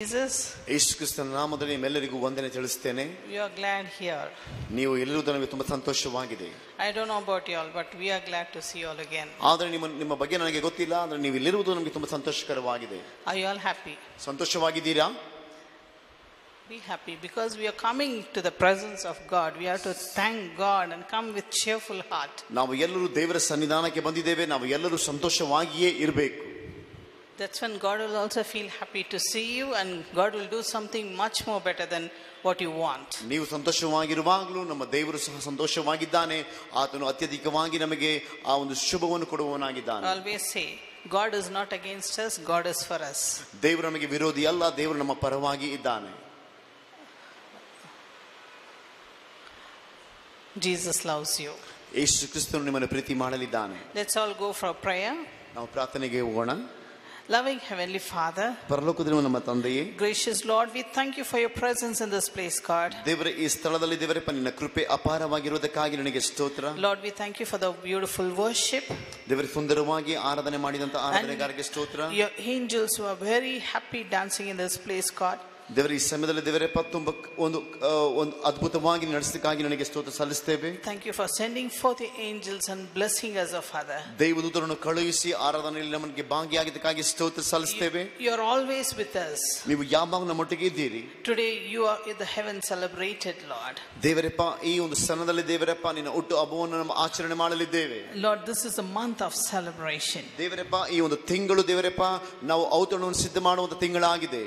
Jesus, ಯೇಸು ಕ್ರಿಸ್ತನ ನಾಮದಲ್ಲಿ ನಿಮ್ಮೆಲ್ಲರಿಗೂ ವಂದನೆ ತಿಳಿಸುತ್ತೇನೆ. we are glad here. ನೀವು ಎಲ್ಲರೂ ನಮಗೆ ತುಂಬಾ ಸಂತೋಷವಾಗಿದೆ. I don't know about you all, but we are glad to see you all again. ಆದರೆ ನಿಮ್ಮ ಬಗ್ಗೆ ನನಗೆ ಗೊತ್ತಿಲ್ಲ, ಆದರೆ ನೀವು ಇಲ್ಲಿರುವುದು ನಮಗೆ ತುಂಬಾ ಸಂತೋಷಕರವಾಗಿದೆ. Are you all happy? ಸಂತೋಷವಾಗಿದ್ದೀರಾ? Be happy because we are coming to the presence of God. We have to thank God and come with cheerful heart. ನಾವು ಎಲ್ಲರೂ ದೇವರ ಸನ್ನಿಧಾನಕ್ಕೆ ಬಂದಿದ್ದೇವೆ. ನಾವು ಎಲ್ಲರೂ ಸಂತೋಷವಾಗಿಯೇ ಇರಬೇಕು. That's when God will also feel happy to see you, and God will do something much more better than what you want. ನೀವು ಸಂತೋಷವಾಗಿರುವಾಗಲೂ ನಮ್ಮ ದೇವರು ಸಹ ಸಂತೋಷವಾಗಿದ್ದಾನೆ. ಆತನು ಅತ್ಯಧಿಕವಾಗಿ ನಮಗೆ ಆ ಒಂದು ಶುಭವನ್ನು ಕೊಡುವವನಾಗಿದ್ದಾನೆ. Always say, God is not against us, God is for us. ದೇವರು ನಮಗೆ ವಿರೋಧಿ ಅಲ್ಲ, ದೇವರು ನಮ್ಮ ಪರವಾಗಿ ಇದ್ದಾನೆ. Jesus loves you. ಯೇಸು ಕ್ರಿಸ್ತನು ನಿಮ್ಮನ್ನು ಪ್ರೀತಿ ಮಾಡಲಿದ್ದಾನೆ. Let's all go for prayer. ನಾವು ಪ್ರಾರ್ಥನೆಗೆ ಹೋಗೋಣ. Loving Heavenly Father, ಪರಲೋಕದಲ್ಲಿರುವ ನಮ್ಮ ತಂದೆಯೇ, gracious Lord, we thank you for your presence in this place, God. ದೇವರೇ, ಈ ಸ್ಥಳದಲ್ಲಿ ದೇವರೇ ನಿನ್ನ ಕೃಪೆ ಅಪಾರವಾಗಿರುವುದಕ್ಕಾಗಿ ನಿನಗೆ ಸ್ತೋತ್ರ. Lord, we thank you for the beautiful worship. ದೇವರೇ, ಸುಂದರವಾಗಿ ಆರಾಧನೆ ಮಾಡಿದಂತ ಆರಾಧನೆಗಾರರಿಗೆ ಸ್ತೋತ್ರ. Your angels were very happy dancing in this place, God. ದೇವರೇ, ಈ ಸಮಯದಲ್ಲಿ ದೇವರೇ ತುಂಬ ಒಂದು ಅದ್ಭುತವಾಗಿ ನಡೆಸಲಿಕ್ಕಾಗಿ ನನಗೆ ಸ್ತೋತ್ರ ಸಲ್ಲಿಸುತ್ತೇವೆ. Thank you for sending forth the angels and blessing us, O Father. ದೇವದೂತರನ್ನು ಕಳುಹಿಸಿ ಆರಾಧನೆಯಲ್ಲಿ ನಮಗೆ ಭಾಗಿಯಾಗಿದ್ದಕ್ಕಾಗಿ ಸ್ತೋತ್ರ ಸಲ್ಲಿಸುತ್ತೇವೆ. You are always with us. ನೀವು ಯಾವಾಗ ನಮ್ಮೊಟ್ಟಿಗೆ ಇದ್ದೀರಿ. Today you are in the heaven celebrated, Lord. Devarappa, ಈ ಒಂದು ಸ್ಥಳದಲ್ಲಿ ದೇವರಪ್ಪ ನಿನ್ನ ಹುಟ್ಟು ಹಬ್ಬವನ್ನು ನಮ್ಮ ಆಚರಣೆ ಮಾಡಲಿದ್ದೇವೆ. Lord, this is a month of celebration. Devarappa, ಈ ಒಂದು ತಿಂಗಳು ದೇವರಪ್ಪ ನಾವು ಔತಣವನ್ನು ಸಿದ್ಧ ಮಾಡುವಂತ ತಿಂಗಳಾಗಿದೆ.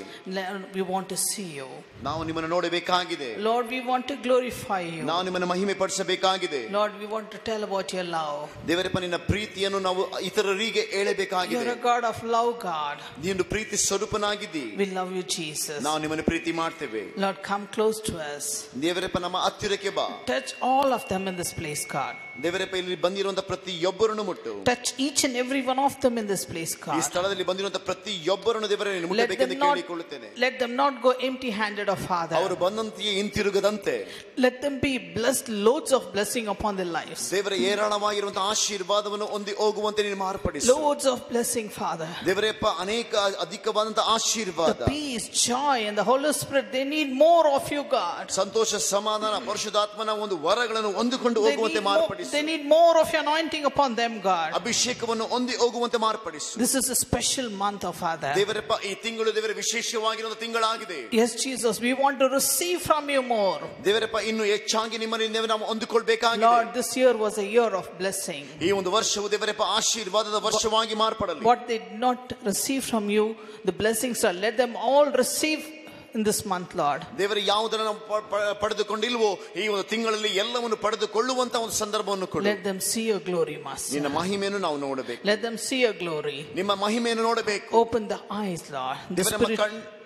We want to see you. ನಾವು ನಿಮ್ಮನ್ನು ನೋಡಬೇಕಾಗಿದೆ. Lord, we want to glorify you. ನಾವು ನಿಮ್ಮನ್ನು ಮಹಿಮೆ ಪಡಿಸಬೇಕಾಗಿದೆ. Lord, we want to tell about your love. Devarappa, ನಿನ್ನ ಪ್ರೀತಿಯನ್ನು ನಾವು ಇತರರಿಗೆ ಹೇಳಬೇಕಾಗಿದೆ. You are a God of love, God. ನೀನು ಪ್ರೀತಿ ಸ್ವರೂಪನಾಗಿದ್ದೀ. We love you, Jesus. ನಾವು ನಿಮ್ಮನ್ನು ಪ್ರೀತಿ ಮಾಡ್ತೇವೆ. Lord, come close to us. Devarappa, ನಮ್ಮ ಹತ್ತಿರಕ್ಕೆ ಬಾ. Touch all of them in this place, God. Devarappa, ಇಲ್ಲಿ ಬಂದಿರುವಂತ ಪ್ರತಿಯೊಬ್ಬರನ್ನು ಮುಟ್ಟು. Touch each and every one of them in this place, God. ಈ ಸ್ಥಳದಲ್ಲಿ ಬಂದಿರುವಂತ ಪ್ರತಿಯೊಬ್ಬರನ್ನು ದೇವರೇ ನೀನು ಮುಟ್ಟಬೇಕೆಂದು ಕೇಳಿಕೊಳ್ಳುತ್ತೇನೆ. Let them not go empty-handed, O Father. ಅವರು ಬಂದಂತೆಯೇ ಹಿಂತಿರುಗದಂತೆ. Let them be blessed, loads of blessing upon their lives. ದೇವರ ಏರಾಳವಾಗಿರುವಂತಹ ಆಶೀರ್ವಾದವನ್ನು ಹೊಂದಿ ಹೋಗುವಂತೆ ನೀನು ಮಾರ್ಪಡಿಸು. Loads of blessing, Father. Devarappa, ಅನೇಕ ಅಧಿಕವಾದಂತಹ ಆಶೀರ್ವಾದ, the peace, joy and the Holy Spirit, they need more of you, God. ಸಂತೋಷ, ಸಮಾಧಾನ, ಪರಿಶುದ್ಧಾತ್ಮನ ಒಂದು ವರಗಳನ್ನು ಹೊಂದಿಕೊಂಡು ಹೋಗುವಂತೆ ಮಾರ್ಪಡಿಸು. They need more of your anointing upon them, God. ಅಭಿಷೇಕವನ್ನು ಹೊಂದಿ ಹೋಗುವಂತೆ ಮಾರ್ಪಡಿಸು. This is a special month, O Father. Devarappa, ಈ ತಿಂಗಳು ದೇವರ ವಿಶೇಷವಾಗಿರುವ ತಿಂಗಳಾಗಿದೆ. Yes, Jesus, we want to receive from you more. Devarappa, ಇನ್ನು ಹೆಚ್ಚಾಗಿ ನಿಮ್ಮನ್ನು ನಾವು ಹೊಂದಿಕೊಳ್ಳಬೇಕಾಗಿದೆ. Lord, this year was a year of blessing. ಈ ಒಂದು ವರ್ಷವು ದೇವರಪ್ಪ ಆಶೀರ್ವಾದದ ವರ್ಷವಾಗಿ ಮಾರ್ಪಡಲಿ. What they did not receive from you, the blessings, let them all receive in this month, Lord. ದೇವರು ಯಾವುದನ್ನು ನಾವು ಪಡೆದುಕೊಂಡಿಲ್ವೋ ಈ ಒಂದು ತಿಂಗಳಲ್ಲಿ ಎಲ್ಲವನ್ನು ಪಡೆದುಕೊಳ್ಳುವಂತ ಒಂದು ಸಂದರ್ಭವನ್ನು ಕೊಡು. Let them see your glory, Master. ನಿನ್ನ ಮಹಿಮೆಯನ್ನು ನಾವು ನೋಡಬೇಕು. Let them see your glory. ನಿಮ್ಮ ಮಹಿಮೆಯನ್ನು ನೋಡಬೇಕು. Open the eyes, Lord.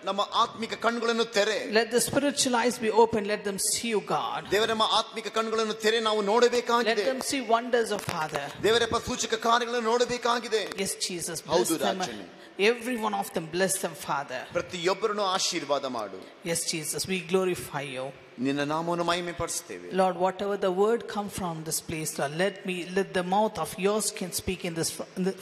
ನಮ್ಮ ಆತ್ಮಿಕ ಕಣ್ಣುಗಳನ್ನು ತೆರೆ. Let the spiritual eyes be open. Let them see you, God. ದೇವರ ನಮ್ಮ ಆತ್ಮಿಕ ಕಣ್ಣುಗಳನ್ನು ತೆರೆ, ನಾವು ನೋಡಬೇಕಾಗಿದೆ. Let them see wonders of Father. Devarappa, ಸೂಚಕ ಕಾರ್ಯಗಳನ್ನು ನೋಡಬೇಕಾಗಿದೆ. Yes, Jesus, bless them. Every one of them, bless them, Father. ಪ್ರತಿಯೊಬ್ಬರನ್ನು ಆಶೀರ್ವಾದ ಮಾಡು. Yes, Jesus, we glorify you. ನಿನ್ನ ನಾಮವನ್ನು ಮಹಿಮೆ ಪಡಿಸುತ್ತೇವೆ. Lord, whatever the word come from this place, Lord, let the mouth of yours can speak in this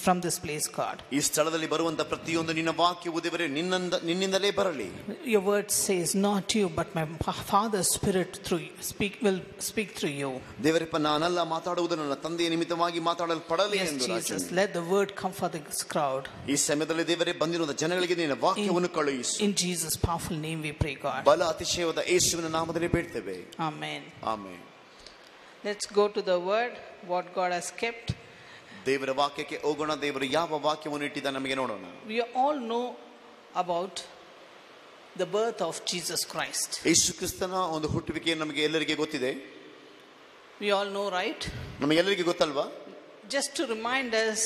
from this place, God. ಈ ಸ್ಥಳದಲ್ಲಿ ಬರುವಂತ ಪ್ರತಿಯೊಂದು ನಿನ್ನ ವಾಕ್ಯವು ದೇವರೇ ನಿನ್ನಿಂದಲೇ ಬರಲಿ. Your word says, not you but my Father's Spirit will speak through you. Devarappa, ನಾನಲ್ಲ ಮಾತಾಡುವುದು, ನನ್ನ ತಂದೆಯ ನಿಮಿತ್ತವಾಗಿ ಮಾತಾಡಲ್ಪಡಲಿ ಎಂದು. Yes, Jesus, let the word come for this crowd. ಈ ಸಮಯದಲ್ಲಿ ದೇವರೇ ಬಂದಿರುವ ಜನಗಳಿಗೆ ನಿನ್ನ ವಾಕ್ಯವನ್ನು ಕಳುಹಿಸು. In Jesus' powerful name we pray, God. ಬಲ ಅತಿಶಯವಾದ ಯೇಸುವಿನ ನಾಮದಲ್ಲಿ ಬೇಡ್ತೇವೆ. Amen. Amen. Let's go to the word, what God has kept. ದೇವರ ವಾಕ್ಯಕ್ಕೆ ಹೋಗೋಣ. ದೇವರು ಯಾವ ವಾಕ್ಯವನ್ನು ಇಟ್ಟಿದ್ದ ನಮಗೆ ನೋಡೋಣ. We all know about the birth of Jesus Christ. ಯೇಸು ಕ್ರಿಸ್ತನ ಒಂದು ಹುಟ್ಟುವಿಕೆ ನಮಗೆ ಎಲ್ಲರಿಗೆ ಗೊತ್ತಿದೆ. We all know, right? ನಮಗೆಲ್ಲರಿಗೆ ಗೊತ್ತಲ್ವಾ? Just to remind us,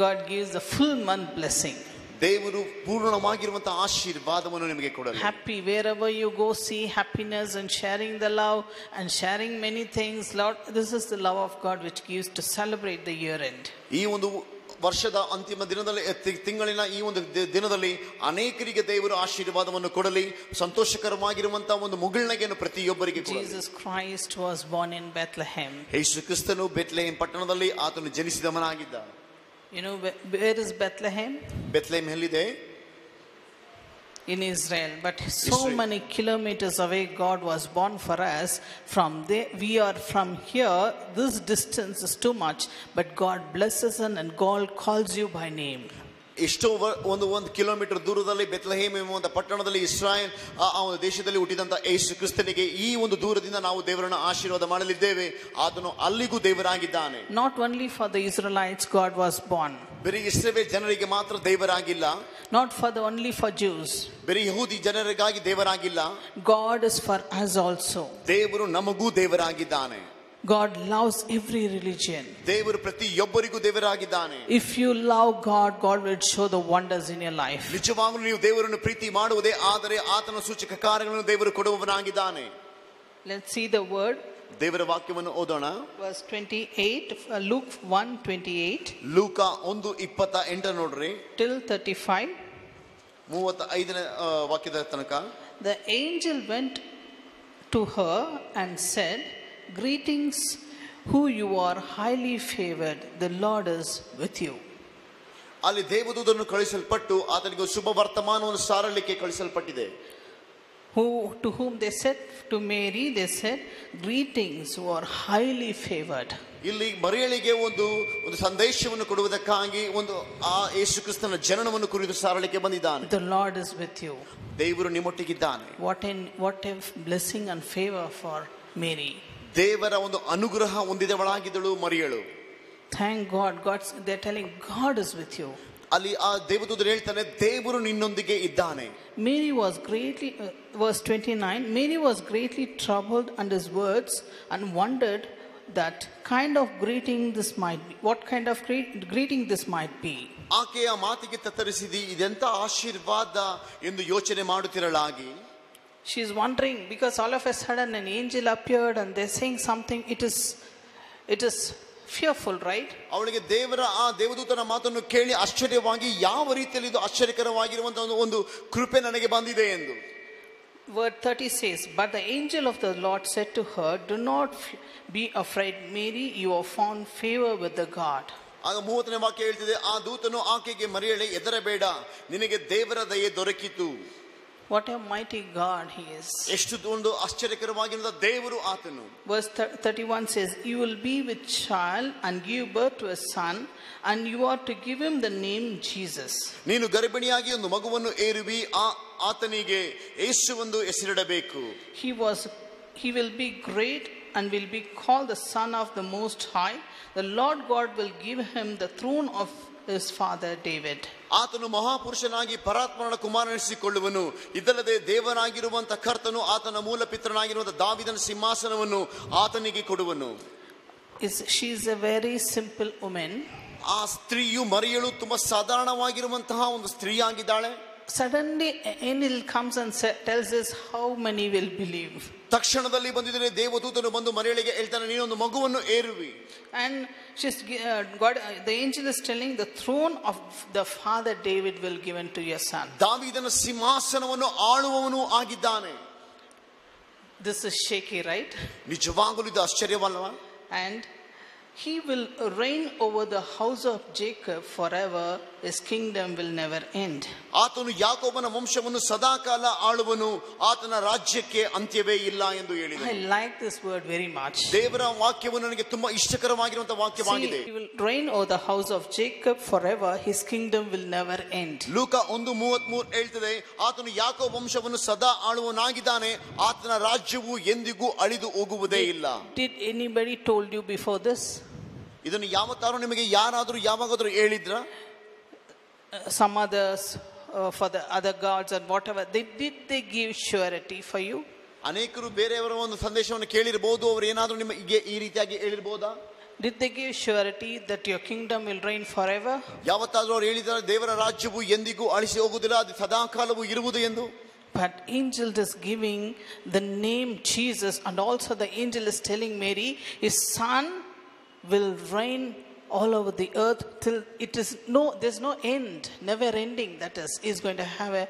God gives the full month blessing. ದೇವರು ಪೂರ್ಣವಾಗಿರುವಂತಹ ಆಶೀರ್ವಾದವನ್ನು ನಿಮಗೆ ಕೊಡಲಿ. Happy wherever you go, see happiness and sharing the love and sharing many things. Lord, this is the love of God which gives to celebrate the year end. ಈ ಒಂದು ವರ್ಷದ ಅಂತಿಮ ದಿನದಲ್ಲಿ, ತಿಂಗಳಿನ ಈ ಒಂದು ದಿನದಲ್ಲಿ ಅನೇಕರಿಗೆ ದೇವರು ಆಶೀರ್ವಾದವನ್ನು ಕೊಡಲಿ. ಸಂತೋಷಕರವಾಗಿರುವಂತಹ ಒಂದು ಮುಗಿಲ್ನಗೆಯನ್ನು ಪ್ರತಿಯೊಬ್ಬರಿಗೆ ಕೊಡಲಿ. Jesus Christ was born in Bethlehem. ಯೇಸು ಕ್ರಿಸ್ತನು ಬೆತ್ಲೆಹೇಮ್ ಪಟ್ಟಣದಲ್ಲಿ ಆತನು ಜನಿಸಿದವನಾಗಿದ್ದ. You know where is Bethlehem? Bethlehem ಎಲ್ಲಿದೆ? in Israel, but so Israel. many kilometers away God was born for us. From there, we are from here, this distance is too much, but God blesses us and God calls you by name. ಎಷ್ಟೋ ಒಂದು kilometre ದೂರದಲ್ಲಿ Bethlehem ಎಂಬ ಪಟ್ಟಣದಲ್ಲಿ ಇಸ್ರಾಯೇಲ್ ಆ ಒಂದು ದೇಶದಲ್ಲಿ ಹುಟ್ಟಿದಂತ ಯೇಸು ಕ್ರಿಸ್ತನಿಗೆ ಈ ಒಂದು ದೂರದಿಂದ ನಾವು ದೇವರನ್ನು ಆಶೀರ್ವಾದ ಮಾಡಲಿದ್ದೇವೆ. ಆತನು ಅಲ್ಲಿಗೂ ದೇವರಾಗಿದ್ದಾನೆ. Not only for the Israelites God was born, ಬರೀ ಇಸ್ರಾಯೇಲ್ ಜನರಿಗೆ ಮಾತ್ರ ದೇವರಾಗಿಲ್ಲ. not for the only for Jews, ಬರೀ ಯಹೂದಿ ಜನರಿಗಾಗಿ ದೇವರಾಗಿಲ್ಲ. God is for us also. ದೇವರು ನಮಗೂ ದೇವರಾಗಿದ್ದಾನೆ. God loves every religion. ದೇವರು ಪ್ರತಿಯೊಬ್ಬರಿಗೂ ದೇವರಾಗಿದ್ದಾನೆ. If you love God, God will show the wonders in your life. ನಿಜವಾಗಲೂ ನೀವು ದೇವರನ್ನು ಪ್ರೀತಿ ಮಾಡುವುದೇ ಆದರೆ ಆತನ ಸೂಚಕ ಕಾರ್ಯಗಳನ್ನು ದೇವರು ಕೊಡುವವನಾಗಿದ್ದಾನೆ. Let's see the word. ದೇವರ ವಾಕ್ಯವನ್ನು ಓದೋಣ. Verse 28, Luke 1:28 ಲೂಕ 1:28 ನೋಡ್ರಿ till 35. 35ನೇ ವಾಕ್ಯದ ತನಕ. The angel went to her and said, "Greetings, who you are highly favored, the Lord is with you." ಅಲ್ಲಿ ದೇವದೂತನು ಕಳಿಸಲ್ಪಟ್ಟು ಆತನಿಗೆ ಶುಭ ವರ್ತಮಾನವನ್ನು ಸಾರಲಿಕ್ಕೆ ಕಳಿಸಲ್ಪಟ್ಟಿದೆ. To whom they said, to Mary they said, "Greetings, who are highly favored." ಇಲ್ಲಿ ಮರಿಯಳಿಗೆ ಒಂದು ಸಂದೇಶವನ್ನು ಕೊಡುವುದಕ್ಕಾಗಿ ಒಂದು ಆ ಯೇಸು ಕ್ರಿಸ್ತನ ಜನನವನ್ನು ಕುರಿತು ಸಾರಲಿಕ್ಕೆ ಬಂದಿದ್ದಾನೆ. The Lord is with you. ದೇವರು ನಿಮ್ಮೊಟ್ಟಿಗಿದ್ದಾನೆ. What a blessing and favor for Mary. ದೇವರ ಒಂದು ಅನುಗ್ರಹ ಹೊಂದಿದವಳಾಗಿದ್ದಳು ಮರಿಯಳು. Thank God. They're telling God is with you. ಅಲ್ಲಿ ಆ ದೇವದೂತನು ಹೇಳ್ತಾನೆ ದೇವರು ನಿನ್ನೊಂದಿಗೆ ಇದ್ದಾನೆ. Mary was greatly, verse 29, Mary was greatly troubled at his words and wondered that kind of greeting this might be. What kind of greeting this might be? ಆಕೆಯ ಮಾತಿಗೆ ತತ್ತರಿಸಿದಿ ಇದೆಂತ ಆಶೀರ್ವಾದ ಎಂದು ಯೋಚನೆ ಮಾಡುತ್ತಿರಲಾಗಿ. She is wondering because all of a sudden an angel appeared and they're saying something. It is fearful, right? ಅವಳಿಗೆ ದೇವರ ಆ ದೇವದೂತನ ಮಾತನ್ನು ಕೇಳಿ ಆಶ್ಚರ್ಯವಾಗಿ ಯಾವ ರೀತಿಯಲ್ಲಿ ಇದು ಆಶ್ಚರ್ಯಕರವಾಗಿರುವಂತಹ ಒಂದು ಕೃಪೆ ನನಗೆ ಬಂದಿದೆ ಎಂದು. Word 30 says, "But the angel of the Lord said to her, do not be afraid, Mary, you have found favor with the God." ಆಗ 30ನೇ ವಾಕ್ಯ ಹೇಳ್ತಿದೆ, ಆ ದೂತನು ಆಕೆಗೆ ಮರಿಯಳೇ ಹೆದರಬೇಡ, ನಿನಗೆ ದೇವರ ದಯೆ ದೊರಕಿತು. What a mighty God he is. ಎಷ್ಟು ಒಂದು ಆಶ್ಚರ್ಯಕರವಾಗಿರುವ ದೇವರು ಆತನು. Verse 31 says, "You will be with child and give birth to a son, and you are to give him the name Jesus." ನೀನು ಗರ್ಭಿಣಿಯಾಗಿ ಒಂದು ಮಗುವನ್ನು ಏರುವಿ, ಆತನಿಗೆ ಯೇಸುವೆಂದು ಹೆಸರಿಡಬೇಕು. He will be great and will be called the Son of the Most High. The Lord God will give him the throne of his father David. ಆತನು ಮಹಾಪುರುಷನಾಗಿ ಪರಾತ್ಮನ ಕುಮಾರನಿಸಿಕೊಳ್ಳುವನು. ಇದಲ್ಲದೆ ದೇವನಾಗಿರುವಂತ ಕರ್ತನು ಆತನ ಮೂಲ ಪಿತೃನಾಗಿರುವಂತ ದಾವಿದನ ಸಿಂಹಾಸನವನ್ನು ಆತನಿಗೆ ಕೊಡುವನು. She is a very simple woman. ಆ ಸ್ತ್ರೀಯು ಮರಿಯಳು ತುಂಬಾ ಸಾಧಾರಣವಾಗಿರುವಂತಹ ಒಂದು ಸ್ತ್ರೀಯಾಗಿದ್ದಾಳೆ. Suddenly an angel comes and tells us how many will believe. ತಕ್ಷಣದಲ್ಲಿ ಬಂದಿದ್ದರೆ ದೇವದೂತನು ಬಂದು ಮರಿಯಳಿಗೆ ಹೇಳ್ತಾನೆ, ನೀನೊಂದು ಮಗುವನ್ನು ಏರುವಿ. And the angel is telling the throne of the father David will given to your son. ದಾವೀದನ ಸಿಂಹಾಸನವನ್ನು ಆಳುವವನು ಆಗಿದ್ದಾನೆ. This is shaky, right? ನಿಜವಾಗಲೂ ಇದು ಆಶ್ಚರ್ಯವಲ್ಲವಾ? And he will reign over the house of Jacob forever. His kingdom will never end. ಆತನು ಯಾಕೋಬನ ವಂಶವನ್ನು ಸದಾಕಾಲ ಆಳುವನು, ಆತನ ರಾಜ್ಯಕ್ಕೆ ಅಂತ್ಯವೇ ಇಲ್ಲ ಎಂದು ಹೇಳಿದನು. I like this word very much. ದೇವರ ವಾಕ್ಯವು ನನಗೆ ತುಂಬಾ ಇಷ್ಟಕರವಾಗಿರುವಂತಹ ವಾಕ್ಯವಾಗಿದೆ. He will reign over the house of Jacob forever. His kingdom will never end. ಲೂಕ 1:33 ಹೇಳ್ತದೆ, ಆತನು ಯಾಕೋಬ ವಂಶವನ್ನು ಸದಾ ಆಳುವನಾಗಿದ್ದಾನೆ, ಆತನ ರಾಜ್ಯವು ಎಂದಿಗೂ ಅಳಿದು ಹೋಗುವುದೇ ಇಲ್ಲ. Did anybody told you before this? ಇದನ್ನು ಯಾವತ್ತಾರು ನಿಮಗೆ ಯಾರಾದರೂ ಯಾವಾಗಾದರೂ ಹೇಳಿದ್ರ? Some others for the other gods and whatever, did they give surety for you? ಅನೇಕರು ಬೇರೆಯವರ ಒಂದು ಸಂದೇಶವನ್ನು ಕೇಳಿರಬಹುದು, ಅವರು ಏನಾದರೂ ನಿಮಗೆ ಈ ರೀತಿಯಾಗಿ ಹೇಳಿರಬಹುದಾ? Did they give surety that your kingdom will reign forever? ಯಾವತ್ತಾದರೂ ಅವರು ಹೇಳಿದ್ದಾರೆ ದೇವರ ರಾಜ್ಯವು ಎಂದಿಗೂ ಅಳಿಸಿ ಹೋಗುವುದಿಲ್ಲ, ಅದು ಸದಾಕಾಲವೂ ಇರುವುದು ಎಂದು. But angel is giving the name Jesus, and also the angel is telling Mary his son will reign all over the earth till there's no end, never ending. That is going to have a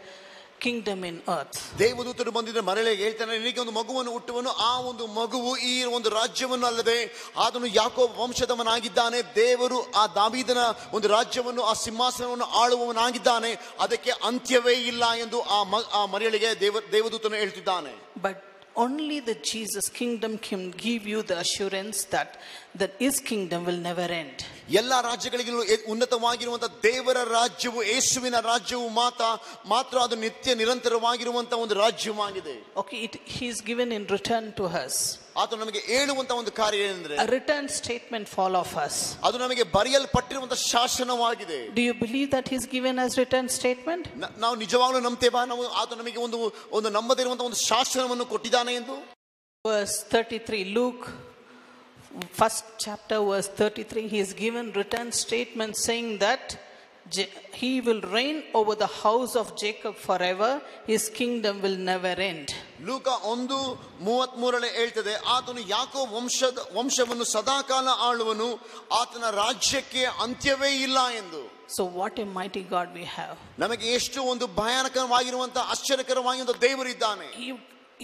kingdom in earth. ದೇವದೂತರು ಬಂದಿದ್ರೆ ಮರಳಿಗೆ ಹೇಳ್ತಾನೆ, ನಿನಗೆ ಒಂದು ಮಗುವನ್ನು ಹುಟ್ಟುವನು, ಆ ಒಂದು ಮಗುವು ಈ ಒಂದು ರಾಜ್ಯವನ್ನು ಅಲ್ಲದೆ ಅದನ್ನು ಯಾಕೋಬ ವಂಶದವನಾಗಿದ್ದಾನೆ. ದೇವರು ಆ ದಾವೀದನ ಒಂದು ರಾಜ್ಯವನ್ನು, ಆ ಸಿಂಹಾಸನವನ್ನು ಆಳುವವನಾಗಿದ್ದಾನೆ, ಅದಕ್ಕೆ ಅಂತ್ಯವೇ ಇಲ್ಲ ಎಂದು ಆ ಮರಿಯಳಿಗೆ ದೇವದೂತನು ಹೇಳ್ತಿದ್ದಾನೆ. But only the Jesus kingdom can give you the assurance that his kingdom will never end. ಎಲ್ಲ ರಾಜ್ಯಗಳಿಗೂ ಉನ್ನತವಾಗಿರುವಂತಹ ದೇವರ ರಾಜ್ಯವು, ಯೇಸುವಿನ ರಾಜ್ಯವು ಮಾತ್ರ ಅದು ನಿತ್ಯ ನಿರಂತರವಾಗಿರುವಂತಹ ಒಂದು ರಾಜ್ಯವಾಗಿದೆ. Okay, he is given in return to us. ಆತ ನಮಗೆ ಹೇಳುವಂತಹ ಒಂದು ಕಾರ್ಯ ಏನಂದ್ರೆ, a return statement for all of us. ಅದು ನಮಗೆ ಬರೆಯಲ್ಪಟ್ಟಿರುವಂತಹ ಶಾಸನವಾಗಿದೆ. Do you believe that he is given as return statement? ನಾವು ನಿಜವಾಗ್ಲೂ ನಂಬ್ತೇವಾ ನಾವು ಆತ ನಮಗೆ ಒಂದು ನಂಬದೇ ಇರುವಂತಹ ಒಂದು ಶಾಸನವನ್ನು ಕೊಟ್ಟಿದ್ದಾನೆ ಎಂದು? Verse 33, Luke first chapter verse 33, he is given return statement saying that he will reign over the house of Jacob forever, his kingdom will never end. ಲೂಕ 1:33 ಹೇಳ್ತದೆ, ಆತನು ಯಾಕೋಬ ವಂಶವನ್ನು ಸದಾಕಾಲ ಆಳುವನು, ಆತನ ರಾಜ್ಯಕ್ಕೆ ಅಂತ್ಯವೇ ಇಲ್ಲ ಎಂದು. So what a mighty God we have. ನಮಗೆ ಎಷ್ಟು ಒಂದು ಭಯಾನಕವಾಗಿರುವಂತಹ ಆಶ್ಚರ್ಯಕರವಾಗಿರುವಂತಹ ದೇವರಿದ್ದಾನೆ.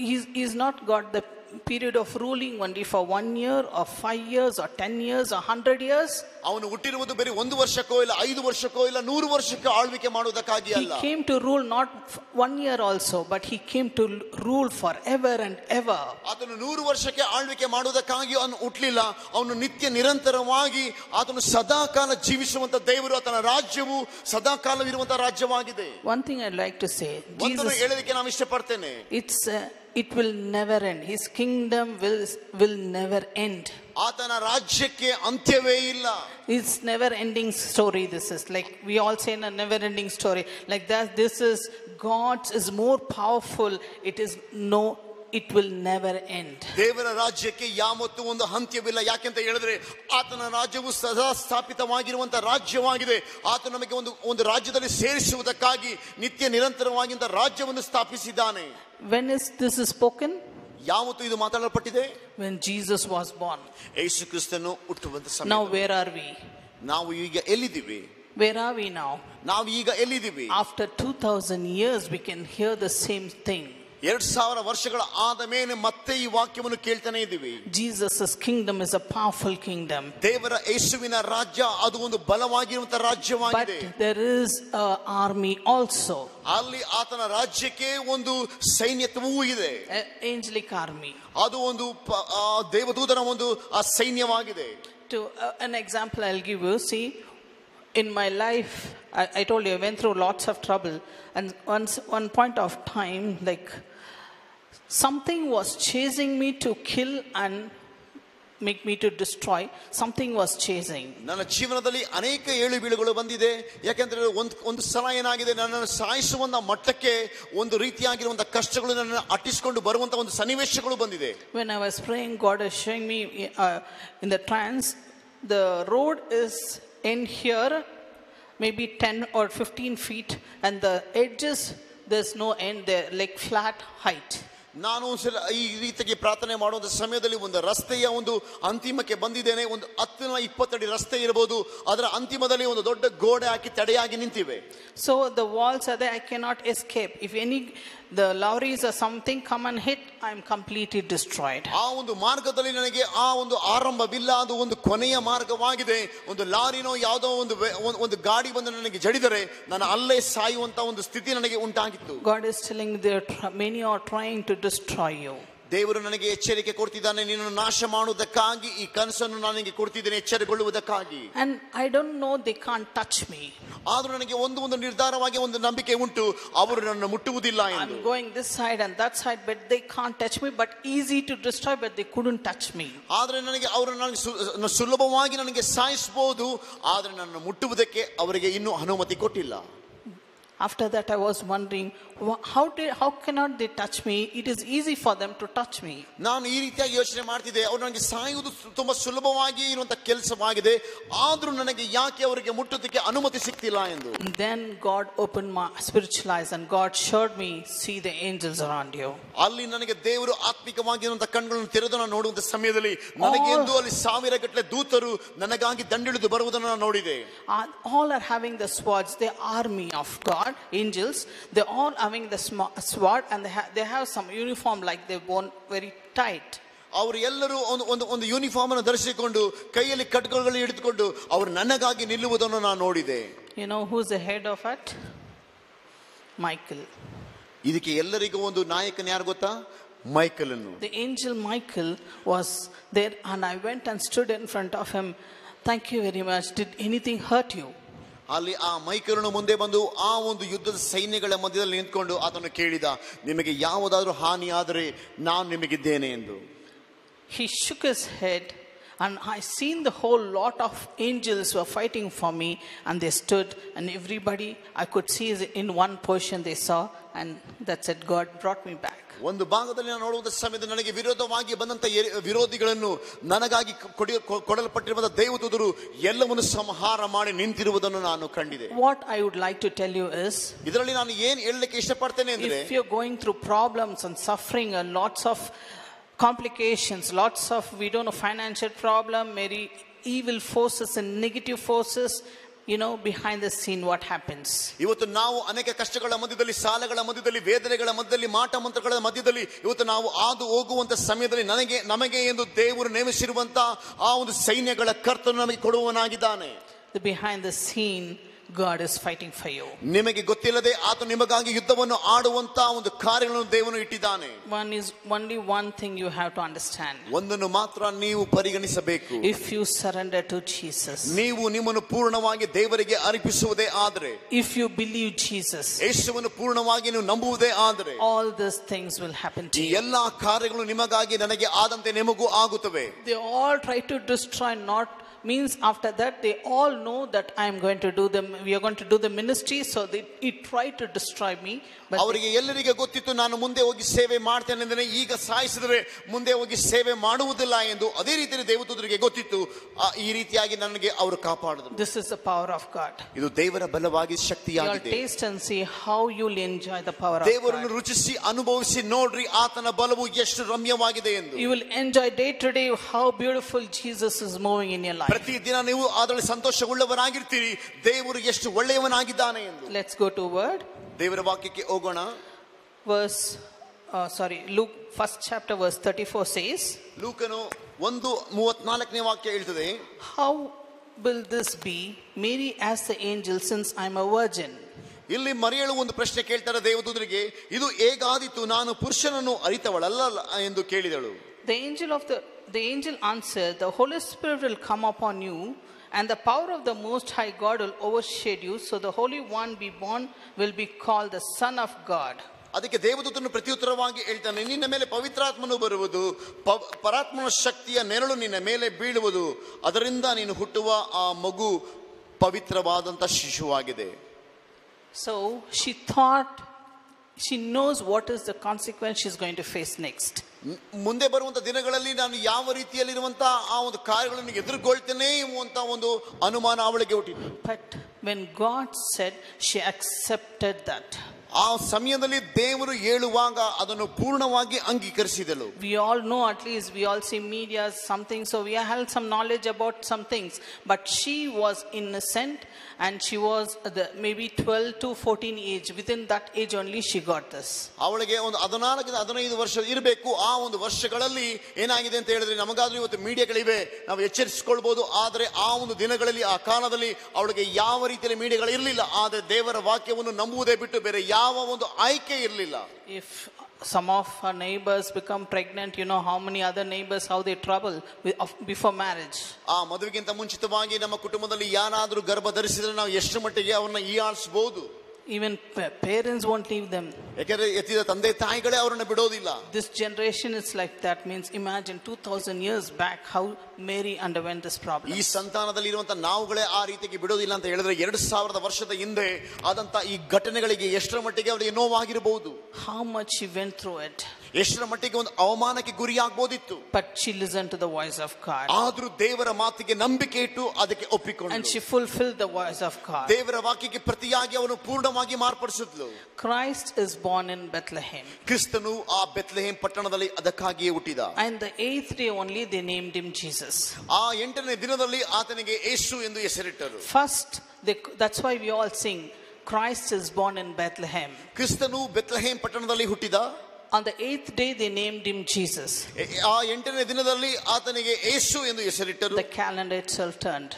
He is not got the period of ruling only for 1 year or 5 years or 10 years or 100 years. ಅವನು ಹುಟ್ಟಿರುವುದು ಬರೀ 1 ವರ್ಷಕ್ಕೋ ಇಲ್ಲ 5 ವರ್ಷಕ್ಕೋ ಇಲ್ಲ 100 ವರ್ಷಕ್ಕೆ ಆಳ್ವಿಕೆ ಮಾಡುವುದಕ್ಕಾಗಿ ಅಲ್ಲ. He came to rule not 1 year also, but he came to rule forever and ever. ಆತನು 100 ವರ್ಷಕ್ಕೆ ಆಳ್ವಿಕೆ ಮಾಡುವುದಕ್ಕಾಗಿ ಅವನು ಹುಟ್ಟಲಿಲ್ಲ, ಅವನು ನಿತ್ಯ ನಿರಂತರವಾಗಿ ಆತನು ಸದಾಕಾಲ ಜೀವಿಸುವಂತ ದೇವರು. ಆತನ ರಾಜ್ಯವು ಸದಾಕಾಲವಿರುವಂತ ರಾಜ್ಯವಾಗಿದೆ. One thing I'd like to say, Jesus ಹೇಳೋದಕ್ಕೆ ನಾನು ಇಷ್ಟಪಡ್ತೇನೆ, it will never end. His kingdom will never end. ಆತನ ರಾಜ್ಯಕ್ಕೆ ಅಂತ್ಯವೇ ಇಲ್ಲ. It's never ending story. This is like we all say in a never ending story like that. This is God's is more powerful. It will never end. ದೇವರ ರಾಜ್ಯಕ್ಕೆ ಯಾವತ್ತೂ ಒಂದು ಅಂತ್ಯವಿಲ್ಲ. ಯಾಕೆಂತ ಹೇಳಿದ್ರೆ ಆತನ ರಾಜ್ಯವು ಸದಾ ಸ್ಥಾಪಿತವಾಗಿರುವಂತಹ ರಾಜ್ಯವಾಗಿದೆ. ಆತ ನಮಗೆ ಒಂದು ರಾಜ್ಯದಲ್ಲಿ ಸೇರಿಸುವುದಕ್ಕಾಗಿ ನಿತ್ಯ ನಿರಂತರವಾಗಿದ್ದ ರಾಜ್ಯವನ್ನು ಸ್ಥಾಪಿಸಿದ್ದಾನೆ. When is this spoken? ಯಾವತ್ತು ಇದು ಮಾತಾಡಲ್ಪಟ್ಟಿದೆ? When Jesus was born. ಯೇಸು ಕ್ರಿಸ್ತನು ಹುಟ್ಟುವಂತ ಸಮಯ. Now where are we? ನಾವು ಈಗ ಎಲ್ಲಿದ್ದೀವಿ? Where are we now? ನಾವು ಈಗ ಎಲ್ಲಿದ್ದೀವಿ? After 2000 years we can hear the same thing. 2000 ವರ್ಷಗಳ ಆದ ಮೇಲೆ ಮತ್ತೆ ಈ ವಾಕ್ಯವನ್ನು ಕೇಳ್ತಾನೆ ಇದ್ದೀವಿ. Jesus' kingdom is a powerful kingdom. ದೇವರ ಯೇಸುವಿನ ರಾಜ್ಯ ಅದು ಒಂದು ಬಲವಾಗಿರುವಂತ ರಾಜ್ಯವಾಗಿದೆ. But there is an army also. ಅಲ್ಲಿ ಆತನ ರಾಜ್ಯಕ್ಕೆ ಒಂದು ಸೈನ್ಯವೂ ಇದೆ. Angelic army. ಅದು ಒಂದು ದೇವದೂತನ ಒಂದು ಸೈನ್ಯವಾಗಿದೆ. To an example I'll give you. See, in my life I told you I went through lots of trouble, and one point of time, like something was chasing me to kill and make me to destroy. Something was chasing. ನನ್ನ ಜೀವನದಲ್ಲಿ ಅನೇಕ ಏಳು ಬೀಳುಗಳು ಬಂದಿದೆ. ಯಾಕಂದ್ರೆ ಒಂದು ಸಲ ಏನಾಗಿದೆ, ನನ್ನನ್ನು ಸಾಯಿಸುವಂತ ಮಟ್ಟಕ್ಕೆ ಒಂದು ರೀತಿಯಾಗಿರುವಂತ ಕಷ್ಟಗಳು ನನ್ನನ್ನು ಅಟ್ಟಿಸಿಕೊಂಡು ಬರುವಂತ ಒಂದು ಸನ್ನಿವೇಶಗಳು ಬಂದಿದೆ. When I was praying, God is showing me in the trance, the road is in here maybe 10 or 15 feet, and the edges there's no end, they're like flat height. ನಾನು ಈ ರೀತಿಗೆ ಪ್ರಾರ್ಥನೆ ಮಾಡುವಂತ ಸಮಯದಲ್ಲಿ ಒಂದು ರಸ್ತೆಯ ಒಂದು ಅಂತಿಮಕ್ಕೆ ಬಂದಿದ್ದೇನೆ. ಒಂದು 10-20 ಅಡಿ ರಸ್ತೆ ಇರಬಹುದು. ಅದರ ಅಂತಿಮದಲ್ಲಿ ಒಂದು ದೊಡ್ಡ ಗೋಡೆ ಹಾಕಿ ತಡೆಯಾಗಿ ನಿಂತಿವೆ. So the walls are there, I cannot escape. If the lorries or something come and hit, I am completely destroyed. ಆ ಒಂದು ಮಾರ್ಗದಲ್ಲಿ ನನಗೆ ಆ ಒಂದು ಆರಂಭವಿಲ್ಲ, ಅದು ಒಂದು ಕೊನೆಯ ಮಾರ್ಗವಾಗಿದೆ. ಒಂದು ಲಾರಿನೋ ಯಾವುದೋ ಒಂದು ಗಾಡಿ ಬಂದು ನನಗೆ ಜಡಿದರೆ ನಾನು ಅಲ್ಲೇ ಸಾಯುವಂತ ಒಂದು ಸ್ಥಿತಿ ನನಗೆ ಉಂಟಾಗಿತ್ತು. God is telling that many are trying to destroy you. ದೇವರು ನನಗೆ ಎಚ್ಚರಿಕೆ ಕೊಡ್ತಿದ್ದಾನೆ, ನಿನ್ನನ್ನು ನಾಶ ಮಾಡುವುದಕ್ಕಾಗಿ ಈ ಕನಸನ್ನು ನನಗೆ ಕೊಡ್ತಿದ್ದೇನೆ, ಎಚ್ಚರಗೊಳ್ಳುವುದಕ್ಕಾಗಿ. And I don't know, they can't touch me. ಆದರೂ ನನಗೆ ಒಂದು ನಿರ್ಧಾರವಾಗಿ ಒಂದು ನಂಬಿಕೆ ಉಂಟು, ಅವರು ನನ್ನನ್ನು ಮುಟ್ಟುವುದಿಲ್ಲ ಎಂದು. I'm going this side and that side, but they can't touch me. But easy to destroy, but they couldn't touch me. ಆದರೆ ನನಗೆ ಅವರು ನನಗೆ ಸುಲಭವಾಗಿ ನನಗೆ ಸಾಯಿಸಬಹುದು, ಆದರೆ ನನ್ನನ್ನು ಮುಟ್ಟುವುದಕ್ಕೆ ಅವರಿಗೆ ಇನ್ನೂ ಅನುಮತಿ ಕೊಟ್ಟಿಲ್ಲ. After that I was wondering, how cannot they touch me? It is easy for them to touch me. ನಾನು ಈ ರೀತಿಯಾಗಿ ಯೋಚನೆ ಮಾಡ್ತಿದ್ದೆ, ಅವರು ನನಗೆ ಸಾಯುವುದು ತುಂಬಾ ಸುಲಭವಾಗಿ ಇರುವಂತ ಕೆಲಸವಾಗಿದೆ, ಆದರೂ ನನಗೆ ಯಾಕೆ ಅವರಿಗೆ ಮುಟ್ಟುವುದಕ್ಕೆ ಅನುಮತಿ ಸಿಗ್ತಿಲ್ಲ ಎಂದು. Then God opened my spiritual eyes and God showed me, see the angels around you. ಅಲ್ಲಿ ನನಗೆ ದೇವರು ಆತ್ಮಿಕವಾಗಿರುವಂತ ಕಣ್ಣುಗಳನ್ನು ತೆರೆದು ನಾನು ನೋಡುವಂತ ಸಮಯದಲ್ಲಿ ನನಗೆ ಎಂದು ಅಲ್ಲಿ 1000 ಗಟ್ಟಲೆ ದೂತರು ನನಗಾಗಿ ದಂಡಿಳಿದು ಬರುವುದನ್ನು ನಾನು ನೋಡಿದೆ. All are having the swords, the army of God. angels, they're all having the sword, and they have some uniform, like they're worn very tight. ಅವರು ಎಲ್ಲರೂ ಒಂದು ಯೂನಿಫಾರ್ಮ್ ಅನ್ನು ಧರಿಸಿಕೊಂಡು ಕೈಯಲ್ಲಿ ಖಡ್ಗಗಳು ಹಿಡಿದುಕೊಂಡು ಅವರು ನನಗಾಗಿ ನಿಲ್ಲುವುದನ್ನು ನಾನು ನೋಡಿದೆ. You know who's the head of it? Michael. ಇದಕ್ಕೆ ಎಲ್ಲರಿಗೂ ಒಂದು ನಾಯಕನ ಯಾರು ಗೊತ್ತಾ? ಮೈಕಲ್ ಅನ್ನು. The angel Michael was there, and I went and stood in front of him. Thank you very much. Did anything hurt you? ಅಲ್ಲಿ ಆ ಮೈಕೇಲನು ಮುಂದೆ ಬಂದು ಆ ಒಂದು ಯುದ್ಧದ ಸೈನ್ಯಗಳ ಮಧ್ಯದಲ್ಲಿ ನಿಂತ್ಕೊಂಡು ಆತನು ಕೇಳಿದ, ನಿಮಗೆ ಯಾವುದಾದ್ರೂ ಹಾನಿ ಆದರೆ ನಾನು ನಿಮಗಿದ್ದೇನೆ ಎಂದು. He shook his head, and I seen the whole lot of angels were fighting for me, and they stood, and everybody I could see in one portion they saw, and that's it. God brought me back. ಒಂದು ಭಾಗದಲ್ಲಿ ನಾನು ನೋಡುವ ಸಮಯದಲ್ಲಿ ನನಗೆ ವಿರೋಧವಾಗಿ ಬಂದಂತ ವಿರೋಧಿಗಳನ್ನು ನನಗಾಗಿ ಕೊಡಲ್ಪಟ್ಟಿರುವ ದೇವದೂತರು ಎಲ್ಲವನ್ನು ಸಂಹಾರ ಮಾಡಿ ನಿಂತಿರುವುದನ್ನು ನಾನು ಕಂಡಿದೆ. What I would like to tell you is, ಇದರಲ್ಲಿ ನಾನು ಏನು ಹೇಳಲಿಕ್ಕೆ ಇಷ್ಟಪಡ್ತೇನೆ ಅಂದ್ರೆ, if you're going through problems and suffering and lots of complications, lots of, we don't know, financial problem, maybe evil forces and negative forces, you know, behind the scene what happens. ಇವತ್ತು ನಾವು ಅನೇಕ ಕಷ್ಟಗಳ ಮಧ್ಯದಲ್ಲಿ, ಸಾಲಗಳ ಮಧ್ಯದಲ್ಲಿ, ವೇದನೆಗಳ ಮಧ್ಯದಲ್ಲಿ, ಮಾಟ ಮಂತ್ರಗಳ ಮಧ್ಯದಲ್ಲಿ ಇವತ್ತು ನಾವು ಹಾದು ಹೋಗುವಂತ ಸಮಯದಲ್ಲಿ ನಮಗೆ ಎಂದು ದೇವರು ನೇಮಿಸಿರುವಂತ ಆ ಒಂದು ಸೈನ್ಯಗಳ ಕರ್ತನು ನಮಗೆ ಕೊಡುವವನಾಗಿದ್ದಾನೆ. The behind the scene God is fighting for you. ನಿಮಗೆ ಗೊತ್ತಿಲ್ಲದೆ ಆತ ನಿಮಗಾಗಿ ಯುದ್ಧವನ್ನು ಆಡುವಂತ ಒಂದು ಕಾರ್ಯಗಳನ್ನು ದೇವನು ಇಟ್ಟಿದ್ದಾನೆ. Only one thing you have to understand. ಒಂದನ್ನು ಮಾತ್ರ ನೀವು ಪರಿಗಣಿಸಬೇಕು. If you surrender to Jesus, ನೀವು ನಿಮ್ಮನ್ನು ಪೂರ್ಣವಾಗಿ ದೇವರಿಗೆ ಅರ್ಪಿಸುವುದೇ ಆದರೆ, if you believe Jesus, ಯೇಸುವನ್ನು ಪೂರ್ಣವಾಗಿ ನೀವು ನಂಬುವುದೇ ಆದರೆ, all these things will happen to ಈ you. ಎಲ್ಲಾ ಕಾರ್ಯಗಳು ನಿಮಗಾಗಿ ನನಗೆ ಆದಂತೆ ನಿಮಗೂ ಆಗುತ್ತವೆ. They all try to destroy, not means after that they all know that I am going to do them, we are going to do the ministry, so it tried to destroy me. ಅವರಿಗೆ ಎಲ್ಲರಿಗೆ ಗೊತ್ತಿತ್ತು ನಾನು ಮುಂದೆ ಹೋಗಿ ಸೇವೆ ಮಾಡ್ತೇನೆ ಅಂದರೆ, ಈಗ ಸಾಯಿಸಿದರೆ ಮುಂದೆ ಹೋಗಿ ಸೇವೆ ಮಾಡುವುದಿಲ್ಲ ಎಂದು. ಅದೇ ರೀತಿಯಲ್ಲಿ ದೇವದೂತರಿಗೆ ಗೊತ್ತಿತ್ತು, ಈ ರೀತಿಯಾಗಿ ನನಗೆ ಅವರು ಕಾಪಾಡಿದರು. This is the power of God. ಇದು ದೇವರ ಬಲವಾಗಿ ಶಕ್ತಿಯಾಗಿದೆ. You taste and see how you will enjoy the power of God. ದೇವರನ್ನು ರುಚಿಸಿ ಅನುಭವಿಸಿ ನೋಡ್ರಿ ಆತನ ಬಲವು ಎಷ್ಟು ರಮ್ಯವಾಗಿದೆ ಎಂದು. You will enjoy day to day how beautiful Jesus is moving in your life. ಪ್ರತಿ ದಿನ ನೀವು ಅದರಲ್ಲಿ ಸಂತೋಷವುಳ್ಳವರಾಗಿರ್ತೀರಿ, ದೇವರು ಎಷ್ಟು ಒಳ್ಳೆಯವನಾಗಿದ್ದಾನೆ ಎಂದು. Let's go to word. ದೇವರ ವಾಕ್ಯಕ್ಕೆ ಹೋಗೋಣ. Luke 1st chapter verse 34 says, ಲೂಕನು 1:34 ವಾಕ್ಯ ಹೇಳ್ತದೆ, how will this be, Mary asked the angel, since I am a virgin? ಇಲ್ಲಿ ಮರಿಯಳು ಒಂದು ಪ್ರಶ್ನೆ ಕೇಳ್ತಾರೆ ದೇವದೂತರಿಗೆ, ಇದು ಹೇಗಾದೀತು, ನಾನು ಪುರುಷನನ್ನು ಅರಿತವಳಲ್ಲ ಎಂದು ಕೇಳಿದಳು. The angel answered, the Holy Spirit will come upon you, and the power of the Most High God will overshadow you, so the Holy One be born will be called the Son of God. ಅದಕ್ಕೆ ದೇವದೂತನು ಪ್ರತ್ಯುತ್ತರವಾಗಿ ಹೇಳ್ತಾನೆ, ನಿನ್ನ ಮೇಲೆ ಪವಿತ್ರಾತ್ಮನು ಬರುವುದು, ಪರಾತ್ಮನ ಶಕ್ತಿಯ ನೆರಳು ನಿನ್ನ ಮೇಲೆ ಬೀಳುವುದು, ಅದರಿಂದ ನೀನು ಹುಟ್ಟುವ ಆ ಮಗು ಪವಿತ್ರವಾದಂತ ಶಿಶುವಾಗಿದೆ. So she thought, she knows what is the consequence she is going to face next. ಮುಂದೆ ಬರುವಂತ ದಿನಗಳಲ್ಲಿ ನಾನು ಯಾವ ರೀತಿಯಲ್ಲಿರುವಂತಹ ಆ ಒಂದು ಕಾರ್ಯಗಳನ್ನು ಎದುರುಗೊಳ್ತೇನೆ ಎಂಬುವಂತ ಒಂದು ಅನುಮಾನ ಅವಳಿಗೆ ಹುಟ್ಟಿತು. But when God said, she accepted that. ಆ ಸಮಯದಲ್ಲಿ ದೇವರು ಹೇಳುವಾಗ ಅದನ್ನು ಪೂರ್ಣವಾಗಿ ಅಂಗೀಕರಿಸಿದಳು. We all know, at least we all see media something, so we have some knowledge about some things, but she was innocent, and she was maybe 12 to 14 age. Within that age only she got this. ಅವಳಿಗೆ ಒಂದು 14-15 ವರ್ಷ ಇರಬೇಕು. ಆ ಒಂದು ವರ್ಷಗಳಲ್ಲಿ ಏನಾಗಿದೆ ಅಂತ ಹೇಳಿದ್ರೆ, ನಮಗಾದ್ರೂ ಇವತ್ತು ಮೀಡಿಯಾಗಳಿವೆ, ನಾವು ಎಚ್ಚರಿಸಿಕೊಳ್ಬಹುದು. ಆದರೆ ಆ ಒಂದು ದಿನಗಳಲ್ಲಿ, ಆ ಕಾಲದಲ್ಲಿ ಅವಳಿಗೆ ಯಾವ ರೀತಿಯಲ್ಲಿ ಮೀಡಿಯಾಗಳು ಇರಲಿಲ್ಲ. ಆದರೆ ದೇವರ ವಾಕ್ಯವನ್ನು ನಂಬುವುದೇ ಬಿಟ್ಟು ಬೇರೆ ಯಾವ ಒಂದು ಆಯ್ಕೆ ಇರಲಿಲ್ಲ. If some of her neighbors become pregnant, you know how many other neighbors, how they trouble before marriage. ಆ ಮದುವೆಗಿಂತ ಮುಂಚಿತವಾಗಿ ನಮ್ಮ ಕುಟುಂಬದಲ್ಲಿ ಯಾರಾದರೂ ಗರ್ಭ ಧರಿಸಿದ್ರೆ ನಾವು ಎಷ್ಟು ಮಟ್ಟಿಗೆ ಅವರನ್ನ ಹೀಯಾಳಿಸಬಹುದು. Even parents won't leave them. ಯಾಕಂದ್ರೆ ಎತ್ತಿದ ತಂದೆ ತಾಯಿಗಳೇ ಅವರನ್ನ ಬಿಡೋದಿಲ್ಲ. This generation is like that. Means imagine 2000 years back how Mary underwent this problem. ಈ ಸಂತಾನದಲ್ಲಿ ಇರುವಂತ ನಾವುಗಳೇ ಆ ರೀತಿಗೆ ಬಿಡೋದಿಲ್ಲ ಅಂತ ಹೇಳಿದ್ರೆ 2000 ವರ್ಷದ ಹಿಂದೆ ಆದಂತ ಈ ಘಟನೆಗಳಿಗೆ ಎಷ್ಟರ ಮಟ್ಟಿಗೆ ಅವರಿಗೆ ನೋವಾಗಿರಬಹುದು. How much she went through it. ಎಷ್ಟರ ಮಟ್ಟಿಗೆ ಒಂದು ಅವಮಾನಕ್ಕೆ ಗುರಿಯಾಗಬಹುದಿತ್ತು. But she listened to the voice of God. ಆದರೂ ದೇವರ ಮಾತಿಗೆ ನಂಬಿಕೆ ಇಟ್ಟು ಅದಕ್ಕೆ ಒಪ್ಪಿಕೊಂಡಳು. And she fulfilled the voice of God. ದೇವರ ವಾಕ್ಯಕ್ಕೆ ಪ್ರತಿಯಾಗಿ ಅವನು ಪೂರ್ಣವಾಗಿ ಮಾರ್ಪಡಿಸಿದ್ಳು. Christ is born in Bethlehem. ಕ್ರಿಸ್ತನು ಆ ಬೆತ್ಲೆಹೇಮ್ ಪಟ್ಟಣದಲ್ಲಿ ಅದಕ್ಕಾಗಿಯೇ ಹುಟ್ಟಿದ. And the 8th day only they named him Jesus. ಆ 8ನೇ ದಿನದಲ್ಲಿ ಆತನಿಗೆ ಯೇಸು ಎಂದು ಹೆಸರಿಟ್ಟರು. First, that's why we all sing, Christ is born in Bethlehem. ಕ್ರಿಸ್ತನು ಬೆತ್ಲೆಹೇಮ್ ಪಟ್ಟಣದಲ್ಲಿ ಹುಟ್ಟಿದ. On the 8th day they named him Jesus. ಆ 8ನೇ ದಿನದಲ್ಲಿ ಆತನಿಗೆ ಯೇಸು ಎಂದು ಹೆಸರಿಟ್ಟರು. The calendar itself turned.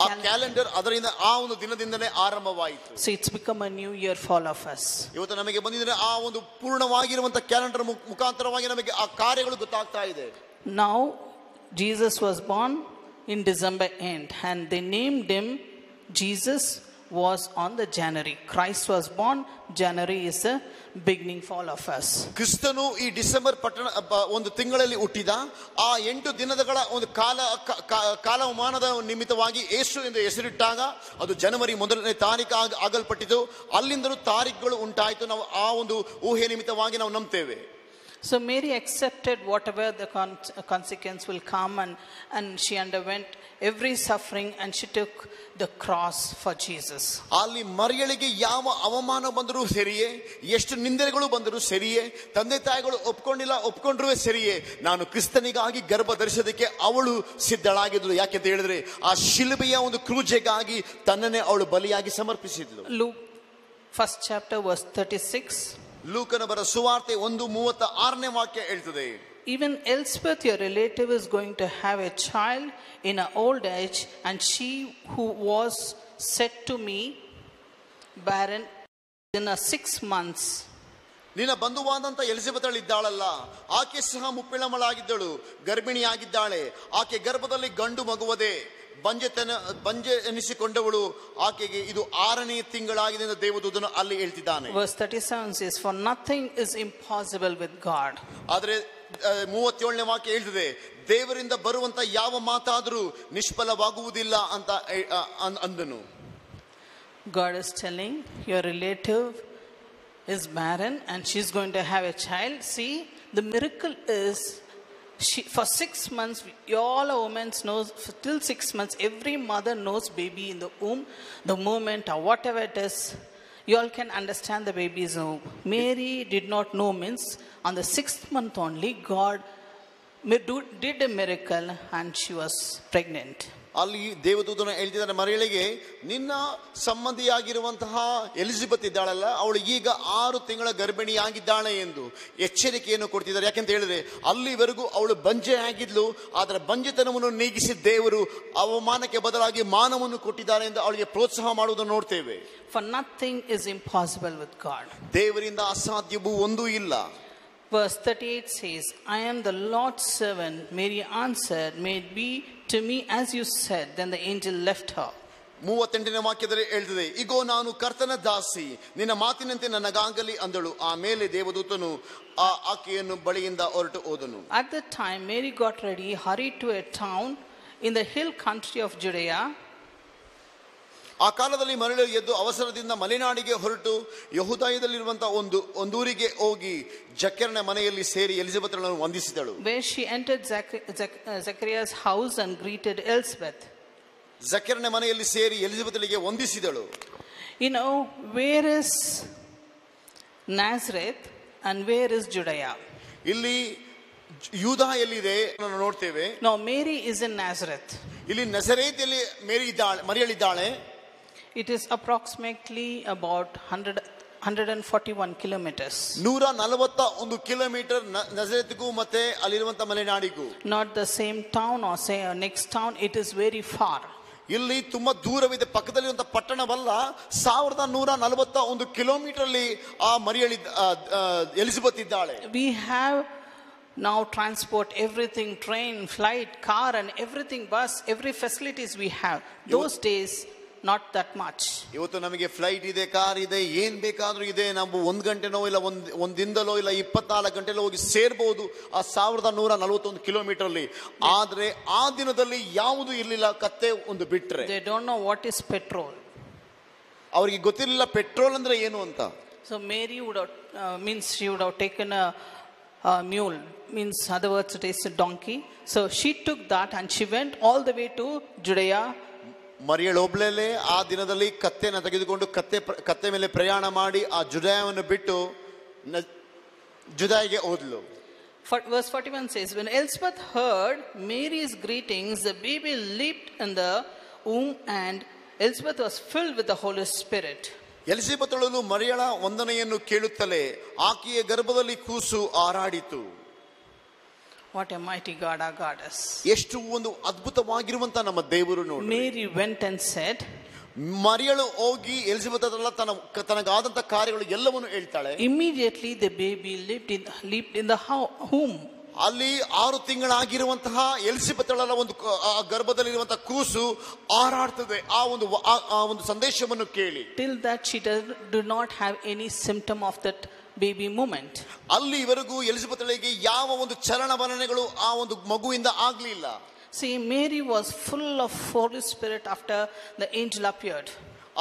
ಆ ಕ್ಯಾಲೆಂಡರ್ ಅದರಿಂದ ಆ ಒಂದು ದಿನದಿಂದಲೇ ಆರಂಭವಾಯಿತು. So it's become a new year for all of us. ಇವತ್ತು ನಮಗೆ ಬಂದಿದ್ರೆ ಆ ಒಂದು ಪೂರ್ಣವಾಗಿರುವಂತ ಕ್ಯಾಲೆಂಡರ್ ಮುಖಾಂತರವಾಗಿ ನಮಗೆ ಆ ಕಾರ್ಯಗಳು ಗೊತ್ತಾಗ್ತಾ ಇದೆ. Now Jesus was born in December end and they named him Jesus was on the January. Christ was born. January is the beginning for all of us. ಕ್ರಿಸ್ತನು ಈ ಡಿಸೆಂಬರ್ ಒಂದು ತಿಂಗಳಲ್ಲಿ ಹುಟ್ಟಿದ. ಆ 8 ದಿನಗಳ ಒಂದು ಕಾಲಮಾನದ ನಿಮಿತ್ತವಾಗಿ ಯೇಸು ಎಂದು ಹೆಸರಿಟ್ಟಾಗ ಅದು ಜನವರಿ 1ನೇ ತಾರೀಕು ಆಗಲ್ಪಟ್ಟಿತು. ಅಲ್ಲಿಂದಲೂ ತಾರೀಖುಗಳು ಉಂಟಾಯಿತು. ನಾವು ಆ ಒಂದು ಊಹೆ ನಿಮಿತ್ತವಾಗಿ ನಾವು ನಂಬ್ತೇವೆ. So Mary accepted whatever the consequence will come, and she underwent every suffering and she took the cross for Jesus. ಅಲ್ಲಿ ಮರಿಯಳಿಗೆ ಯಾವ ಅವಮಾನ ಬಂದರೂ ಸರಿಯೇ, ಎಷ್ಟು ನಿಂದನೆಗಳು ಬಂದರೂ ಸರಿಯೇ, ತಂದೆ ತಾಯಿಗಳು ಒಪ್ಕೊಂಡ್ರೂ ಸರಿಯೇ, ನಾನು ಕ್ರಿಸ್ತನಿಗಾಗಿ ಗರ್ಭ ಧರಿಸೋದಕ್ಕೆ ಅವಳು ಸಿದ್ಧಳಾಗಿದ್ಳು. ಯಾಕೆ ಅಂತ ಹೇಳಿದ್ರೆ ಆ ಶಿಲುಬೆಯ ಒಂದು ಕ್ರೂಜೆಗಾಗಿ ತನ್ನನ್ನೇ ಅವಳು ಬಲಿಯಾಗಿ ಸಮರ್ಪಿಸಿದ್ಳು. Luke 1st chapter verse 36. ಲೂಕನ ಬರ ಸುವಾರ್ತೆ 1:36ನೇ ವಾಕ್ಯ ಹೇಳ್ತದೆ. Even Elspeth, your relative, is going to have a child in her old age, and she who was said to me barren in her 6 months. ನಿನ್ನ ಬಂಧುವಾದಂತ ಎಲಿಜಬೆತಳು ಇದ್ದಾಳಲ್ಲ, ಆಕೆ ಸಹ ಮುಪ್ಪಿಳಮಳಾಗಿದ್ದಳು, ಗರ್ಭಿಣಿಯಾಗಿದ್ದಾಳೆ. ಆಕೆ ಗರ್ಭದಲ್ಲಿ ಗಂಡು ಮಗುವದೆ, ಬಂಜೆ ಎನಿಸಿಕೊಂಡವಳು, ಆಕೆಗೆ ಇದು 6ನೇ ತಿಂಗಳಾಗಿದೆ ಎಂದು ದೇವದೂತನು ಅಲ್ಲಿ ಹೇಳ್ತಿದ್ದಾನೆ. Verse 37 says, for nothing is impossible with God. ಆದರೆ 37ನೇ ವಾಕ್ಯ ಹೇಳ್ತದೆ, ದೇವರಿಂದ ಬರುವಂತ ಯಾವ ಮಾತಾದರೂ ನಿಷ್ಫಲವಾಗುವುದಿಲ್ಲ ಅಂತ ಅಂದನು. God is telling your relative is barren and she's going to have a child. See, the miracle is for 6 months, all a woman knows, till 6 months, every mother knows baby in the womb, the moment or whatever it is, you all can understand the baby's womb. Mary did not know, means on the 6th month only, God did a miracle and she was pregnant. ಅಲ್ಲಿ ದೇವದೂತನು ಹೇಳ್ತಿದ್ದಾನೆ, ಮರಿಯಳಿಗೆ ನಿನ್ನ ಸಂಬಂಧಿಯಾಗಿರುವಂತಹ Elizabeth ಇದ್ದಾಳಲ್ಲ, ಅವಳು ಈಗ 6 ತಿಂಗಳ ಗರ್ಭಿಣಿಯಾಗಿದ್ದಾಳೆ ಎಂದು ಎಚ್ಚರಿಕೆಯನ್ನು ಕೊಡ್ತಿದ್ದಾರೆ. ಯಾಕೆಂತ ಹೇಳಿದ್ರೆ ಅಲ್ಲಿವರೆಗೂ ಅವಳು ಬಂಜೆ ಆಗಿದ್ಲು, ಆದರೆ ಬಂಜೆತನವನ್ನು ನೀಗಿಸಿ ದೇವರು ಅವಮಾನಕ್ಕೆ ಬದಲಾಗಿ ಮಾನವನ್ನು ಕೊಟ್ಟಿದ್ದಾರೆ ಎಂದು ಅವಳಿಗೆ ಪ್ರೋತ್ಸಾಹ ಮಾಡುವುದನ್ನು ನೋಡ್ತೇವೆ. For nothing is impossible with God. ದೇವರಿಂದ ಅಸಾಧ್ಯವೂ ಒಂದೂ ಇಲ್ಲ. Verse 38 says, I am the Lord's servant. Mary answered, may it be to me as you said. Then the angel left her. 38ನೇ ವಾಕ್ಯದಲ್ಲಿ ಹೇಳ್ತದೆ, ಇಗೋ ನಾನು ಕರ್ತನ ದಾಸಿ, ನಿನ್ನ ಮಾತಿನಂತೆ ನನಗಾಗಲಿ ಅಂದಳು. ಆಮೇಲೆ ದೇವದೂತನು ಆಕೆಯನ್ನು ಬಳಿಯಿಂದ ಹೊರಟು ಹೋದನು. At that time Mary got ready, hurried to a town in the hill country of Judea. ಆ ಕಾಲದಲ್ಲಿ ಮರಳಿ ಎದ್ದು ಅವಸರದಿಂದ ಮಲೆನಾಡಿಗೆ ಹೊರಟು ಯೆಹೂದಾಯದಲ್ಲಿರುವಂತಹ ಒಂದೂರಿಗೆ ಹೋಗಿ ಜಕರ್ಯನ ಮನೆಯಲ್ಲಿ ಸೇರಿ ಎಲಿಜಬೆತಳನ್ನು ವಂದಿಸಿದಳು. Where she entered Zachariah's house and greeted Elspeth. ಜಕರ್ಯನ ಮನೆಯಲ್ಲಿ ಸೇರಿ ಎಲಿಜಬೆತಳಿಗೆ ವಂದಿಸಿದಳು. You know, where is Nazareth and where is Judea? ಇಲ್ಲಿ ಯೂದಾ ಎಲ್ಲಿದೆ ನಾವು ನೋಡ್ತೇವೆ. No, Mary is in Nazareth. ಇಲ್ಲಿ ನಜರೇತಿನಲ್ಲಿ ಮರಿಯಳಿದ್ದಾಳೆ. It is approximately about 141 kilometers. 141 kilometre ನಜರೇತಿಗೂ ಮತ್ತೆ ಅಲ್ಲಿರುವಂತ ಮಲೆನಾಡಿಗೂ. Not the same town or say next town, it is very far. ಇಲ್ಲಿ ತುಂಬಾ ದೂರವಿದೆ, ಪಕ್ಕದಲ್ಲಿರುವಂತ ಪಟ್ಟಣವಲ್ಲ. 1141 ಕಿಲೋಮೀಟರ್ ಅಲ್ಲಿ ಆ ಮರಿಯಳಿ ಎಲಿಜಬೆತ್ ಇದ್ದಾಳೆ. We have now transport, everything, train, flight, car and everything, bus, every facilities we have. Those days not that much. ಇವತ್ತು ನಮಗೆ flight ಇದೆ, car ಇದೆ, ಏನ್ ಬೇಕಾದ್ರೂ ಇದೆ. ನಾವು 1 ಗಂಟೆನೋ ಇಲ್ಲ ಒಂದು ದಿನದಲ್ಲೋ ಇಲ್ಲ 24 ಗಂಟೆಲೋ ಹೋಗಿ ಸೇರ್ಬಹುದು ಆ 1141 ಕಿಲೋಮೀಟರ್ ಅಲ್ಲಿ. ಆದ್ರೆ ಆ ದಿನದಲ್ಲಿ ಯಾವುದು ಇರಲಿಲ್ಲ, ಕತ್ತೆ ಒಂದು ಬಿಟ್ರೆ. They don't know what is petrol. ಅವರಿಗೆ ಗೊತ್ತಿರಲಿಲ್ಲ ಪೆಟ್ರೋಲ್ ಅಂದ್ರೆ ಏನು ಅಂತ. So Mary would have she would have taken a mule, means other words it is a donkey. So she took that and she went all the way to Judea. ಮರಿಯಳು ಒಬ್ಳೇ ಆ ದಿನದಲ್ಲಿ ಕತ್ತೆನ ತೆಗೆದುಕೊಂಡು ಕತ್ತೆ ಮೇಲೆ ಪ್ರಯಾಣ ಮಾಡಿ ಆ ಜುದಾಯವನ್ನು ಬಿಟ್ಟು ಜುದಾಯಿಗೆ ಹೋದ್ಲು. Verse 41 says, when Elspeth heard Mary's greetings, the baby leaped in the womb and Elizabeth was filled with the Holy Spirit. ಎಲಿಸಬೆತಳು ಮರಿಯಳ ವಂದನೆಯನ್ನು ಕೇಳುತ್ತಲೇ ಆಕೆಯ ಗರ್ಭದಲ್ಲಿ ಕೂಸು ಹಾರಾಡಿತು. What a mighty God our God is. ಎಷ್ಟು ಒಂದು ಅದ್ಭುತವಾಗಿರುವಂತ ನಮ್ಮ ದೇವರು ನೋಡಿ. Mary went and said, ಮರಿಯಳು ಹೋಗಿ ಎಲಿಸಬೆತ್ ಹತ್ರ ತನಗಾದಂತ ಕಾರ್ಯಗಳು ಎಲ್ಲವನ್ನು ಹೇಳ್ತಾಳೆ. Immediately the baby leaped in the womb. ಅಲ್ಲಿ 6 ತಿಂಗಳಾಗಿರುವಂತಹ ಎಲಿಸಬೆತಳ ಒಂದು ಗರ್ಭದಲ್ಲಿರುವಂತಹ ಕೂಸು ಹಾರಾಡ್ತದೆ ಆ ಒಂದು ಸಂದೇಶವನ್ನು ಕೇಳಿ. Till that she do not have any symptom of that baby moment. ಅಲ್ಲಿವರೆಗೂ ಎಲಿಸಬೆತಳಿಗೆ ಯಾವ ಒಂದು ಚಲನವಲನಗಳು ಆ ಒಂದು ಮಗುವಿಂದ ಆಗ್ಲಿಲ್ಲ. See, Mary was full of Holy Spirit after the angel appeared.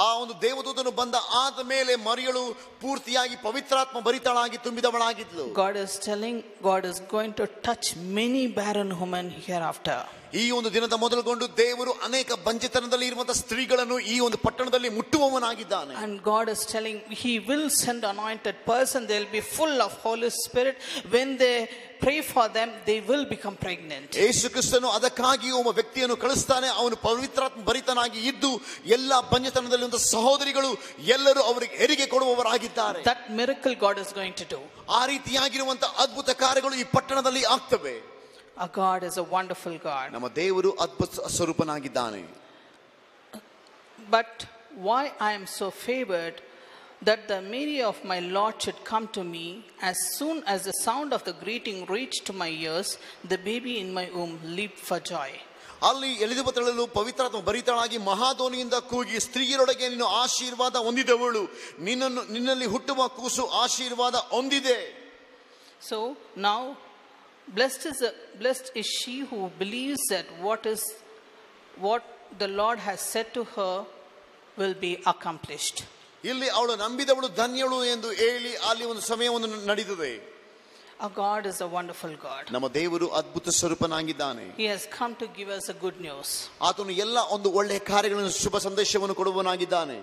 ಆ ಒಂದು ದೇವದೂತನು ಬಂದ ಆದ ಮೇಲೆ ಮರಿಯಳು ಪೂರ್ತಿಯಾಗಿ ಪವಿತ್ರಾತ್ಮ ಭರಿತಳಾಗಿ ತುಂಬಿದವಳಾಗಿದ್ಲು. God is telling, God is going to touch many barren women hereafter. ಈ ಒಂದು ದಿನದ ಮೊದಲುಗೊಂಡು ದೇವರು ಅನೇಕ ಬಂಜೆತನದಲ್ಲಿ ಇರುವಂತಹ ಸ್ತ್ರೀಗಳನ್ನು ಈ ಒಂದು ಪಟ್ಟಣದಲ್ಲಿ ಮುಟ್ಟುವವನಾಗಿದ್ದಾನೆ. And God is telling, He will send anointed person. They will be full of Holy Spirit. When they pray for them, they will become pregnant. ಯೇಸು ಕ್ರಿಸ್ತನು ಅದಕ್ಕಾಗಿ ಒಬ್ಬ ವ್ಯಕ್ತಿಯನ್ನು ಕಳಿಸ್ತಾನೆ. ಅವನು ಪವಿತ್ರಾತ್ಮ ಭರಿತನಾಗಿ ಇದ್ದು ಎಲ್ಲ ಬಂಜೆತನದಲ್ಲಿ ಒಂದು ಸಹೋದರಿಗಳು ಎಲ್ಲರೂ ಅವರಿಗೆ ಹೆರಿಗೆ ಕೊಡುವವರಾಗಿದ್ದಾರೆ. That miracle God is going to do. ಆ ರೀತಿಯಾಗಿರುವಂತಹ ಅದ್ಭುತ ಕಾರ್ಯಗಳು ಈ ಪಟ್ಟಣದಲ್ಲಿ ಆಗ್ತವೆ. Our God is a wonderful God. ನಮ್ಮ ದೇವರು ಅದ್ಭುತ ಸ್ವರೂಪನಾಗಿದ್ದಾನೆ. But why I am so favored that the Mary of my Lord should come to me, as soon as the sound of the greeting reached to my ears, the baby in my womb leaped for joy. ಅಲ್ಲಿ ಎಲಿಸಬೆತಳು ಪವಿತ್ರಾತ್ಮ ಭರಿತಳಾಗಿ ಮಹಾಧ್ವನಿಯಿಂದ ಕೂಗಿ, ಸ್ತ್ರೀಯರೊಳಗೆ ನೀನು ಆಶೀರ್ವಾದ ಹೊಂದಿದವಳು, ನಿನ್ನಲ್ಲಿ ಹುಟ್ಟುವ ಕೂಸು ಆಶೀರ್ವಾದ ಹೊಂದಿದೆ. So now blessed is she who believes that what the Lord has said to her will be accomplished. ಇಲ್ಲಿ ಅವಳು ನಂಬಿದವಳು ಧನ್ಯಳು ಎಂದು ಹೇಳಿ ಅಲ್ಲಿ ಒಂದು ಸಮಯವನ್ನು ನಡೆದಿದೆ. Our God is a wonderful God. ನಮ್ಮ ದೇವರು ಅದ್ಭುತ ಸ್ವರೂಪನಾಗಿದ್ದಾನೆ. He has come to give us a good news. ಆತನು ಎಲ್ಲ ಒಂದು ಒಳ್ಳೆಯ ಕಾರ್ಯಗಳನ್ನು ಶುಭ ಸಂದೇಶವನ್ನು ಕೊಡುವವನಾಗಿದ್ದಾನೆ.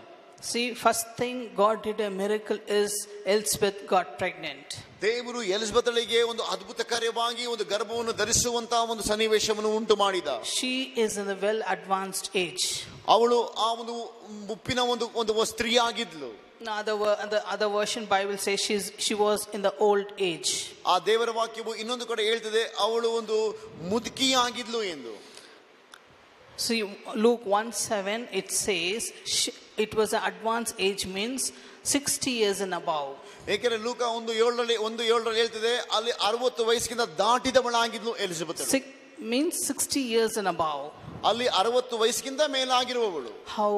See, first thing God did a miracle is Elizabeth got pregnant. ದೇವರು ಎಲಿಸಬೆತಳಿಗೆ ಒಂದು ಅದ್ಭುತ ಕಾರ್ಯವಾಗಿ ಒಂದು ಗರ್ಭವನ್ನು ಧರಿಸುವಂತಹ ಒಂದು ಸನ್ನಿವೇಶವನ್ನು ಉಂಟು ಮಾಡಿದ. She is in the well advanced age. ಅವಳು ಆ ಒಂದು ಮುಪ್ಪಿನ ಒಂದು ಸ್ತ್ರೀಯಾಗಿದ್ಲು. The other version Bible says she was in the old age. ಆ ದೇವರ ವಾಕ್ಯವು ಇನ್ನೊಂದು ಕಡೆ ಹೇಳ್ತದೆ ಅವಳು ಒಂದು ಮುದುಕಿಯಾಗಿದ್ಲು ಎಂದು. See, Luke 1:7 it says it was an advanced age, means 60 years and above. ಏಕೆಂದರೆ ಲೂಕ 1:7 ಹೇಳ್ತದೆ ಅಲ್ಲಿ 60 ವಯಸ್ಸಿಗಿಂತ ದಾಟಿದವಳಾಗಿದ್ಲು Elizabeth. Means 60 years and above. ಅಲ್ಲಿ 60 ವಯಸ್ಸಿಗಿಂತ ಮೇಲಾಗಿರುವವಳು. How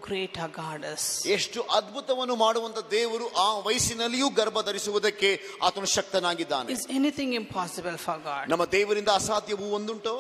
great our God is. ಎಷ್ಟು ಅದ್ಭುತವನ್ನು ಮಾಡುವಂತ ದೇವರು ಆ ವಯಸ್ಸಿನಲ್ಲಿಯೂ ಗರ್ಭ ಧರಿಸುವುದಕ್ಕೆ ಆತನು ಶಕ್ತನಾಗಿದ್ದಾನೆ. Is anything impossible for God? ನಮ್ಮ ದೇವರಿಂದ ಅಸಾಧ್ಯವೂ ಒಂದುಂಟೋ?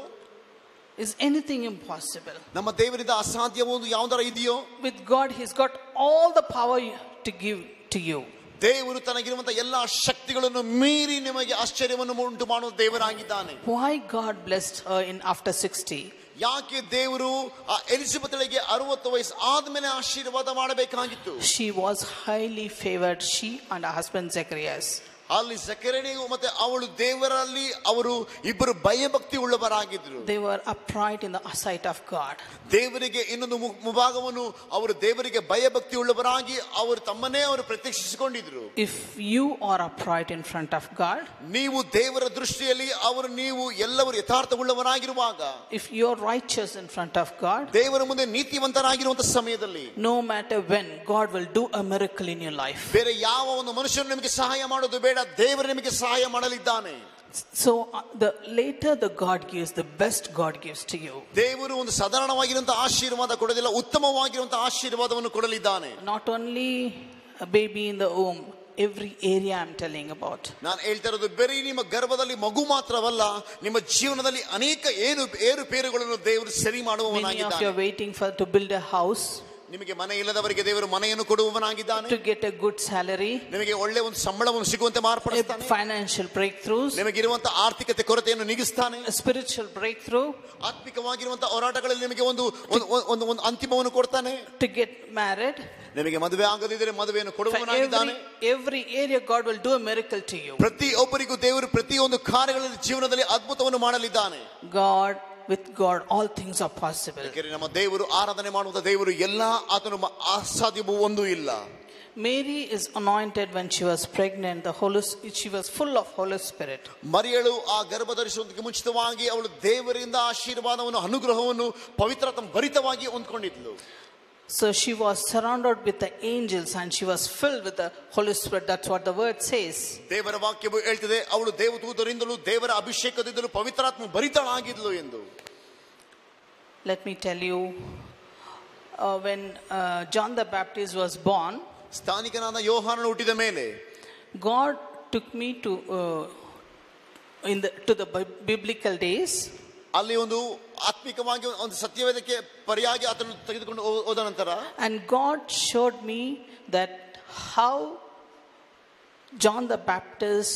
Is anything impossible? ನಮ್ಮ ದೇವರಿಂದ ಅಸಾಧ್ಯವೂ ಯಾವುದರ ಇದೆಯೋ? With God He's got all the power to give to you. ದೇವರು ತನಗಿರುವಂತಹ ಎಲ್ಲಾ ಶಕ್ತಿಗಳನ್ನು ಮೀರಿ ನಿಮಗೆ ಆಶ್ಚರ್ಯವನ್ನು ಉಂಟು ಮಾಡುವ ದೇವರಾಗಿದ್ದಾನೆ. Why God blessed her after 60? ಯಾಕೆ ದೇವರು ಆ ಎಲಿಸಬೆತಳಿಗೆ 60 ವಯಸ್ಸು ಆದ್ಮೇಲೆ ಆಶೀರ್ವಾದ ಮಾಡಬೇಕಾಗಿತ್ತು? She was highly favored, she and her husband Zacharias. ಅಲ್ಲಿ ಜಕರನಿಯು ಮತ್ತೆ ಅವಳು ದೇವರಲ್ಲಿ ಅವರು ಇಬ್ಬರು ಭಯಭಕ್ತಿ ಉಳ್ಳವರಾಗಿದ್ರು. They were upright in the sight of God. ದೇವರಿಗೆ ಇನ್ನೊಂದು ಮುಭಾಗವನ್ನು ಅವರು ದೇವರಿಗೆ ಭಯಭಕ್ತಿ ಉಳ್ಳವರಾಗಿ ಅವರು ತಮ್ಮನ್ನೇ ಅವರು ಪ್ರತ್ಯಕ್ಷಿಸಿಕೊಂಡಿದ್ರು. If you are upright in front of God, ನೀವು ದೇವರ ದೃಷ್ಟಿಯಲ್ಲಿ ನೀವು ಎಲ್ಲವರು ಯಥಾರ್ಥವುಳ್ಳವರಾಗಿರುವಾಗ, if you are righteous in front of God, ದೇವರ ಮುಂದೆ ನೀತಿವಂತರಾಗಿರುವಂತ ಸಮಯದಲ್ಲಿ, no matter when, God will do a miracle in your life. ಬೇರೆ ಯಾವ ಒಂದು ಮನುಷ್ಯನು ನಿಮಗೆ ಸಹಾಯ ಮಾಡೋದು ಬೇಡ, ದೇವರು ನಿಮಗೆ ಸಹಾಯ ಮಾಡಲಿದ್ದಾನೆ. So later the God gives, the best God gives to you. ದೇವರು ಒಂದು ಸಾಧಾರಣವಾಗಿರುವಂತಹ ಆಶೀರ್ವಾದ ಕೊಡೋದಿಲ್ಲ, ಉತ್ತಮವಾಗಿರುವಂತಹ ಆಶೀರ್ವಾದವನ್ನು ಕೊಡಲಿದ್ದಾನೆ. Not only a baby in the womb, every area I'm telling about. ನಾನು ಹೇಳ್ತಾ ಇರೋದು ಬರೀ ನಿಮ್ಮ ಗರ್ಭದಲ್ಲಿ ಮಗು ಮಾತ್ರವಲ್ಲ, ನಿಮ್ಮ ಜೀವನದಲ್ಲಿ ಅನೇಕ ಏರುಪೇರುಗಳನ್ನು ದೇವರು ಸರಿ ಮಾಡುವವನಾಗಿದ್ದಾನೆ. Many of you are waiting to build a house. ನಿಮಗೆ ಮನೆ ಇಲ್ಲದವರಿಗೆ ದೇವರು ಮನೆಯನ್ನು ಕೊಡುವವನಾಗಿದ್ದಾನೆ. To get a good salary, ನಿಮಗೆ ಒಳ್ಳೆ ಒಂದು ಸಂಬಳವನ್ನು ಸಿಗುವಂತೆ ಮಾರ್ಪಡಿಸ್ತಾನೆ. Financial breakthroughs, ನಿಮಗೆ ಇರುವಂತ ಆರ್ಥಿಕತೆ ಕೊರತೆಯನ್ನು ನೀಗಿಸ್ತಾನೆ. Spiritual breakthrough, ಆತ್ಮಿಕವಾಗಿರುವಂತ ಹೋರಾಟಗಳಲ್ಲಿ ನಿಮಗೆ ಒಂದು ಅಂತಿಮವನ್ನು ಕೊಡ್ತಾನೆ. To get married, ನಿಮಗೆ ಮದುವೆ ಆಗದಿದ್ದರೆ ಮದುವೆಯನ್ನು ಕೊಡುವವನಾಗಿದ್ದಾನೆ. Every area God will do a miracle to you. ಪ್ರತಿಯೊಬ್ಬರಿಗೂ ದೇವರು ಪ್ರತಿಯೊಂದು ಕಾರ್ಯಗಳಲ್ಲಿ ಜೀವನದಲ್ಲಿ ಅದ್ಭುತವನ್ನು ಮಾಡಲಿದ್ದಾನೆ. God with God all things are possible. ಯಾಕಂದ್ರೆ ನಮ್ಮ ದೇವರು ಆರಾಧನೆ ಮಾಡುವ ದೇವರು ಎಲ್ಲಾ ಆತನು ಅಸಾಧ್ಯವೂ ಒಂದು ಇಲ್ಲ. Mary is anointed when she was pregnant. She was full of Holy Spirit. ಮರಿಯಳು ಆ ಗರ್ಭಧರಿಸುವುದಕ್ಕೆ ಮುಂಚಿತವಾಗಿ ಅವಳು ದೇವರಿಂದ ಆಶೀರ್ವಾದವನ್ನು ಅನುಗ್ರಹವನ್ನು ಪವಿತ್ರಾತ್ಮ ಭರಿತವಾಗಿ ಹೊಂದಿಕೊಂಡಿದ್ಳು. So she was surrounded with the angels and she was filled with the Holy Spirit. That's what the word says. ದೇವರ ವಾಕ್ಯವು ಹೇಳ್ತಿದೆ ಅವಳು ದೇವದೂತರಿಂದಲೂ ದೇವರ ಅಭಿಷೇಕದಿಂದಲೂ ಪವಿತ್ರಾತ್ಮ ಭರಿತಳಾಗಿದ್ಳು ಎಂದು. Let me tell you, when John the Baptist was born, ಸ್ಥಾನಿಕನಾದ ಯೋಹಾನನು ಹುಟ್ಟಿದ ಮೇಲೆ God took me to the biblical days. ಅಲ್ಲಿ ಒಂದು ಆತ್ಮಿಕವಾಗಿ ಒಂದು ಸತ್ಯವೇದಕ್ಕೆ ಪರಿಯಾಗಿ ಆತನು ತೆಗೆದುಕೊಂಡು ಹೋದ ನಂತರ, and God showed me that how John the Baptist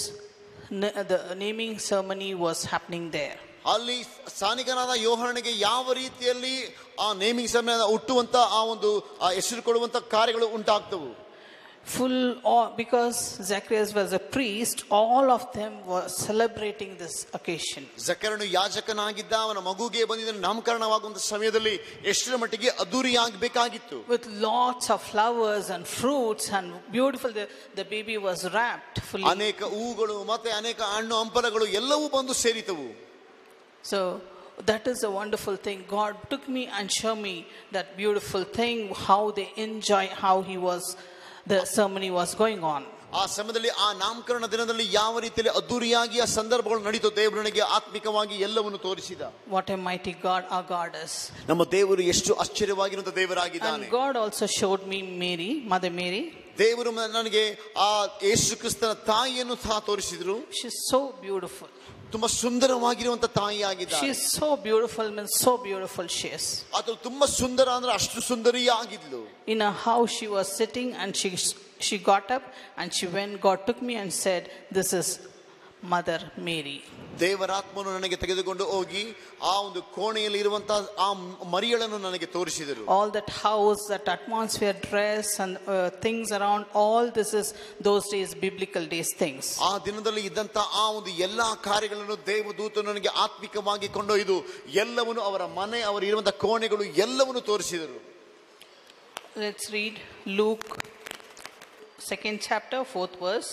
the naming ceremony was happening there. ಅಲ್ಲಿ ಸ್ಥಾನಿಕನಾದ ಯೋಹಾನನಿಗೆ ಯಾವ ರೀತಿಯಲ್ಲಿ ಆ ನೇಮಿಂಗ್ ಸೆರೆಮನಿ ಹುಟ್ಟುವಂತ ಆ ಒಂದು ಹೆಸರು ಕೊಡುವಂತ ಕಾರ್ಯಗಳು ಉಂಟಾಗ್ತವು. Because Zacharias was a priest, all of them were celebrating this occasion. ಜಕರನು ಯಾಜಕನಾಗಿದ್ದ, ಅವನ ಮಗುಗೆ ಬಂದಿದ್ದ ನಾಮಕರಣವಾಗುವಂತ ಸಮಯದಲ್ಲಿ ಎಷ್ಟರ ಮಟ್ಟಿಗೆ ಅದ್ದೂರಿಯಾಗಬೇಕಾಗಿತ್ತು. With lots of flowers and fruits and beautiful, the baby was wrapped fully. ಅನೇಕ ಹೂಗಳು ಮತ್ತೆ ಅನೇಕ ಹಣ್ಣು ಹಂಪಲಗಳು ಎಲ್ಲವೂ ಬಂದು ಸೇರಿತವು. So that is a wonderful thing. God took me and showed me that beautiful thing, how they enjoy, how the ceremony was going on. ಆ ಸಮಯದಲ್ಲಿ ಆ ನಾಮಕರಣ ದಿನದಲ್ಲಿ ಯಾವ ರೀತಿಯಲ್ಲಿ ಅದ್ದೂರಿಯಾಗಿ ಆ ಸಂದರ್ಭಗಳು ನಡೀತು ದೇವರನಿಗೆ ಆತ್ಮಿಕವಾಗಿ ಎಲ್ಲವನ್ನು ತೋರಿಸಿದ. What a mighty God our God is. ನಮ್ಮ ದೇವರು ಎಷ್ಟು ಆಶ್ಚರ್ಯವಾಗಿರುವಂತ ದೇವರಾಗಿದ್ದಾನೆ. And God also showed me Mary, Mother Mary. ದೇವರು ನನಗೆ ಆ ಯೇಸು ಕ್ರಿಸ್ತನ ತಾಯಿಯನ್ನು ಸಹ ತೋರಿಸಿದ್ರು. She is so beautiful. ತುಂಬಾ ಸುಂದರವಾಗಿರುವಂತ ತಾಯಿಯಾಗಿದ್ದಾಳೆ. She is so beautiful, means so beautiful she is. ಅದು ತುಂಬಾ ಸುಂದರ ಅಂದ್ರೆ ಅಷ್ಟು ಸುಂದರಿಯಾಗಿದ್ಲು. In a house she was sitting and she got up and she went. God took me and said, this is Mother Mary. ದೇವರಾತ್ಮನು ನನಗೆ ತೆಗೆದುಕೊಂಡು ಹೋಗಿ ಆ ಒಂದು ಕೋಣೆಯಲ್ಲಿ ಇರುವಂತ ಆ ಮರಿಯಳನ್ನು ನನಗೆ ತೋರಿಸಿದರು. All that house, that atmosphere, dress and things around, all this is those days biblical days things. ಆ ದಿನದಲ್ಲಿ ಇದ್ದಂತ ಆ ಒಂದು ಎಲ್ಲಾ ಕಾರ್ಯಗಳನ್ನು ದೇವದೂತನು ನನಗೆ ಆತ್ಮಿಕವಾಗಿ ಕೊಂಡೊಯ್ದು ಎಲ್ಲವನ್ನು ಅವರ ಮನೆ, ಅವರು ಇರುವಂತ ಕೋಣೆಗಳು ಎಲ್ಲವನ್ನು ತೋರಿಸಿದರು. Let's read Luke 2nd chapter 4th verse.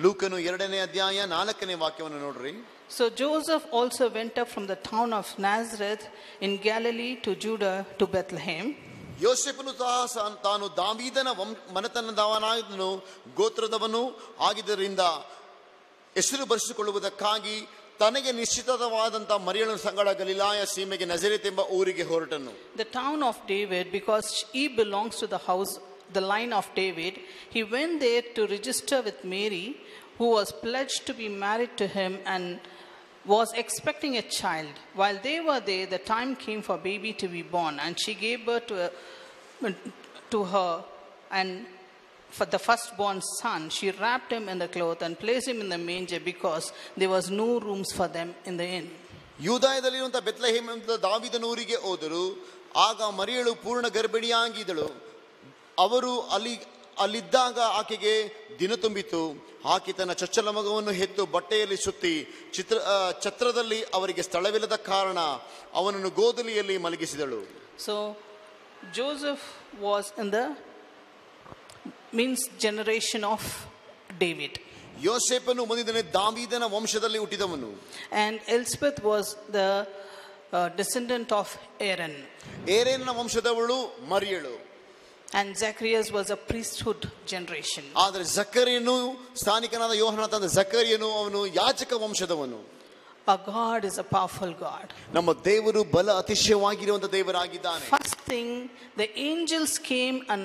ಲೂಕನು 2ನೇ ಅಧ್ಯಾಯ 4ನೇ ವಾಕ್ಯವನ್ನು ನೋಡ್ರಿ. So Joseph also went up from the town of Nazareth in Galilee to Judah to Bethlehem. ಯೋಸೇಫನು ಸಹ ತಾನು ದಾವೀದನ ಮನೆತನದವನಾದನು, ಗೋತ್ರದವನು ಆಗಿದ್ದರಿಂದ ಹೆಸರು ಬರೆಸಿಕೊಳ್ಳುವುದಕ್ಕಾಗಿ ತನಗೆ ನಿಶ್ಚಿತವಾದಂತಹ ಮರಿಯಳ ಸಂಗಡ ಗಲಿಲಾಯ ಸೀಮೆಗೆ ನಜರೇತ್ ಎಂಬ ಊರಿಗೆ ಹೊರಟನು. The town of David, because he belongs to the line of David, he went there to register with Mary, who was pledged to be married to him and was expecting a child. While they were there, the time came for baby to be born, and she gave birth to her, and for the firstborn son, she wrapped him in the cloth and placed him in the manger, because there was no rooms for them in the inn. ಯೂದಾಯದಲ್ಲಿರುವಂತಹ Bethlehem ಎಂಬ ದಾವೀದನ ಊರಿಗೆ ಹೋದರು. ಆಗ ಮರಿಯಳು ಪೂರ್ಣ ಗರ್ಭಿಣಿಯಾಗಿದ್ದಳು. ಅವರು ಅಲ್ಲಿದ್ದಾಗ ಆಕೆಗೆ ದಿನ ತುಂಬಿತು. ಆಕೆ ತನ್ನ ಚೊಚ್ಚಲ ಮಗುವನ್ನು ಹೆತ್ತು ಬಟ್ಟೆಯಲ್ಲಿ ಸುತ್ತಿ ಛತ್ರದಲ್ಲಿ ಅವರಿಗೆ ಸ್ಥಳವಿಲ್ಲದ ಕಾರಣ ಅವನನ್ನು ಗೋದಲಿಯಲ್ಲಿ ಮಲಗಿಸಿದಳು. So Joseph was in the generation of David. ಯೋಸೇಫನು ಮುಂದಿನ ದಾವೀದನ ವಂಶದಲ್ಲಿ ಹುಟ್ಟಿದವನು. And Elizabeth was the descendant of Aaron. ಏರೇನನ ವಂಶದವಳು ಮರಿಯಳು. And Zacharias was a priesthood generation. ಆದರೆ ಜಕರಿಯನು ಸ್ಥಾನಿಕನಾದ ಯೋಹಾನನ ತಂದೆ ಜಕರಿಯನು ಅವನು ಯಾಜಕ ವಂಶದವನು. Our God is a powerful God. ನಮ್ಮ ದೇವರು ಬಲ ಅತಿಶಯವಾಗಿರುವಂತ ದೇವರಾಗಿದ್ದಾನೆ. First thing, the angels came and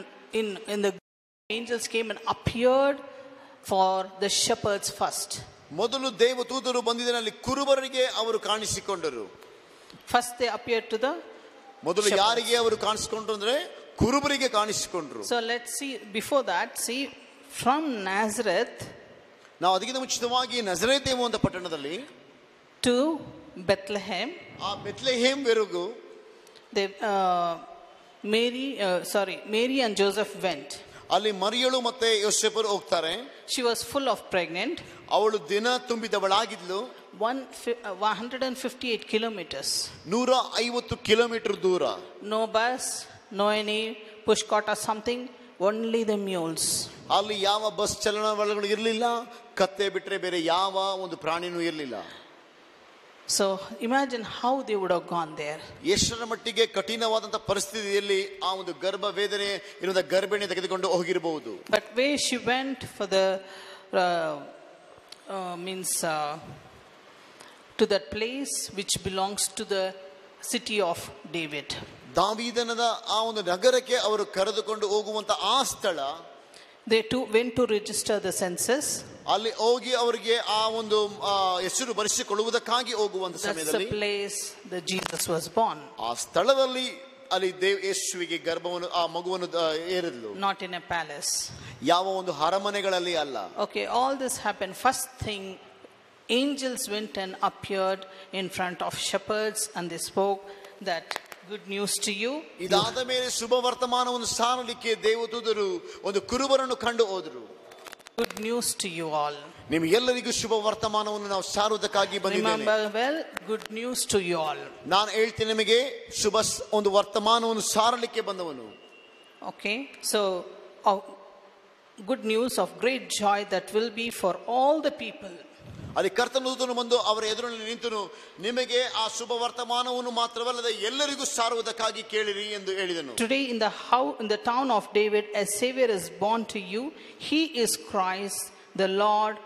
angels came and appeared for the shepherds first. ಮೊದಲು ದೇವದೂತರು ಬಂದಿದ್ದರಲ್ಲಿ ಕುರುಬರಿಗೆ ಅವರು ಕಾಣಿಸಿಕೊಂಡರು. First they appeared to the ಮೊದಲು ಯಾರಿಗೆ ಅವರು ಕಾಣಿಸಿಕೊಂಡ್ರು ಅಂದ್ರೆ ಕುರುಬರಿಗೆ ಕಾಣಿಸಿಕೊಂಡ್ರು. So let's see, before that, see from Nazareth, ನಾವು ಅದಕ್ಕಿಂತ ಮುಂಚಿತವಾಗಿ ನಜರೇತ್ ಎಂಬ ಪಟ್ಟಣದಲ್ಲಿ to Bethlehem, ಆ ಬೆತ್ಲೆಹೇಮ್ ವರೆಗೂ Mary and Joseph went. ಅಲ್ಲಿ ಮರಿಯಳು ಮತ್ತೆ ಯೋಸೇಫರು ಹೋಗ್ತಾರೆ. She was full of pregnant. ಅವಳು ದಿನ ತುಂಬಿದವಳಾಗಿದ್ಲು. 158 kilometers. 150 ಕಿಲೋಮೀಟರ್ ದೂರ. No bus, no any push cart or something, only the mules. ಅಲ್ಲಿ ಯಾವ ಬಸ್ ಚಲನವಲನಗಳು ಇರಲಿಲ್ಲ, ಕತ್ತೆ ಬಿಟ್ರೆ ಬೇರೆ ಯಾವ ಒಂದು ಪ್ರಾಣಿನೂ ಇರಲಿಲ್ಲ. So imagine how they would have gone there. ಎಷ್ಟರ ಮಟ್ಟಿಗೆ ಕಠಿಣವಾದಂತಹ ಪರಿಸ್ಥಿತಿಯಲ್ಲಿ ಆ ಒಂದು ಗರ್ಭ ವೇದನೆ ಇರುವಂತಹ ಗರ್ಭಿಣಿ ತೆಗೆದುಕೊಂಡು ಹೋಗಿರಬಹುದು. But where she went for the to that place which belongs to the city of David. ದಾವೀದನದ ಆ ಒಂದು ನಗರಕ್ಕೆ ಅವರು ಕರೆದುಕೊಂಡು ಹೋಗುವಂತ ಆ ಸ್ಥಳ. They too went to register the census. ಅಲ್ಲಿ ಹೋಗಿ ಅವರಿಗೆ ಆ ಒಂದು ಹೆಸರು ಬರೆಸಿಕೊಳ್ಳುವುದಕ್ಕಾಗಿ ಹೋಗುವಂತ ಸಮಯದಲ್ಲಿ that's the place that Jesus was born. ಆ ಸ್ಥಳದಲ್ಲಿ ಅಲ್ಲಿ ಯೇಸುವಿಗೆ ಗರ್ಭವನ್ನು ಆ ಮಗುವನ್ನು ಏರಿದ್ಲು. Not in a palace. ಯಾವ ಒಂದು ಅರಮನೆಗಳಲ್ಲಿ ಅಲ್ಲ. Okay, all this happened. First thing, angels went and appeared in front of shepherds and they spoke that good news to you. ಇದಾದ ಮೇಲೆ ಶುಭ ವರ್ತಮಾನವನ್ನು ಸಾರಲಿಕ್ಕೆ ದೇವದೂತರು ಒಂದು ಕುರುಬರನ್ನು ಕಂಡು ಹೋದರು. Good news to you all. ನಿಮಗೆಲ್ಲರಿಗೂ ಶುಭ ವರ್ತಮಾನವನ್ನು ನಾವು ಸಾರುವುದಕ್ಕಾಗಿ ಬಂದಿದ್ದೇವೆ. Remember well, good news to you all. ನಾನು ಹೇಳ್ತೀನಿ ನಿಮಗೆ ಶುಭ ಒಂದು ವರ್ತಮಾನವನ್ನು ಸಾರಲಿಕ್ಕೆ ಬಂದವನು. Okay, so good news of great joy that will be for all the people. ಅಲ್ಲಿ ಕರ್ತನ ದೂತನು ಬಂದು ಅವರ ಎದುರಲ್ಲಿ ನಿಂತನು, ನಿಮಗೆ ಆ ಶುಭ ವರ್ತಮಾನವನ್ನು ಮಾತ್ರವಲ್ಲದೆ ಎಲ್ಲರಿಗೂ ಸಾರುವುದಕ್ಕಾಗಿ ಕೇಳಿರಿ ಎಂದು ಹೇಳಿದನು. Today in the town of David a savior is born to you. He is Christ the Lord.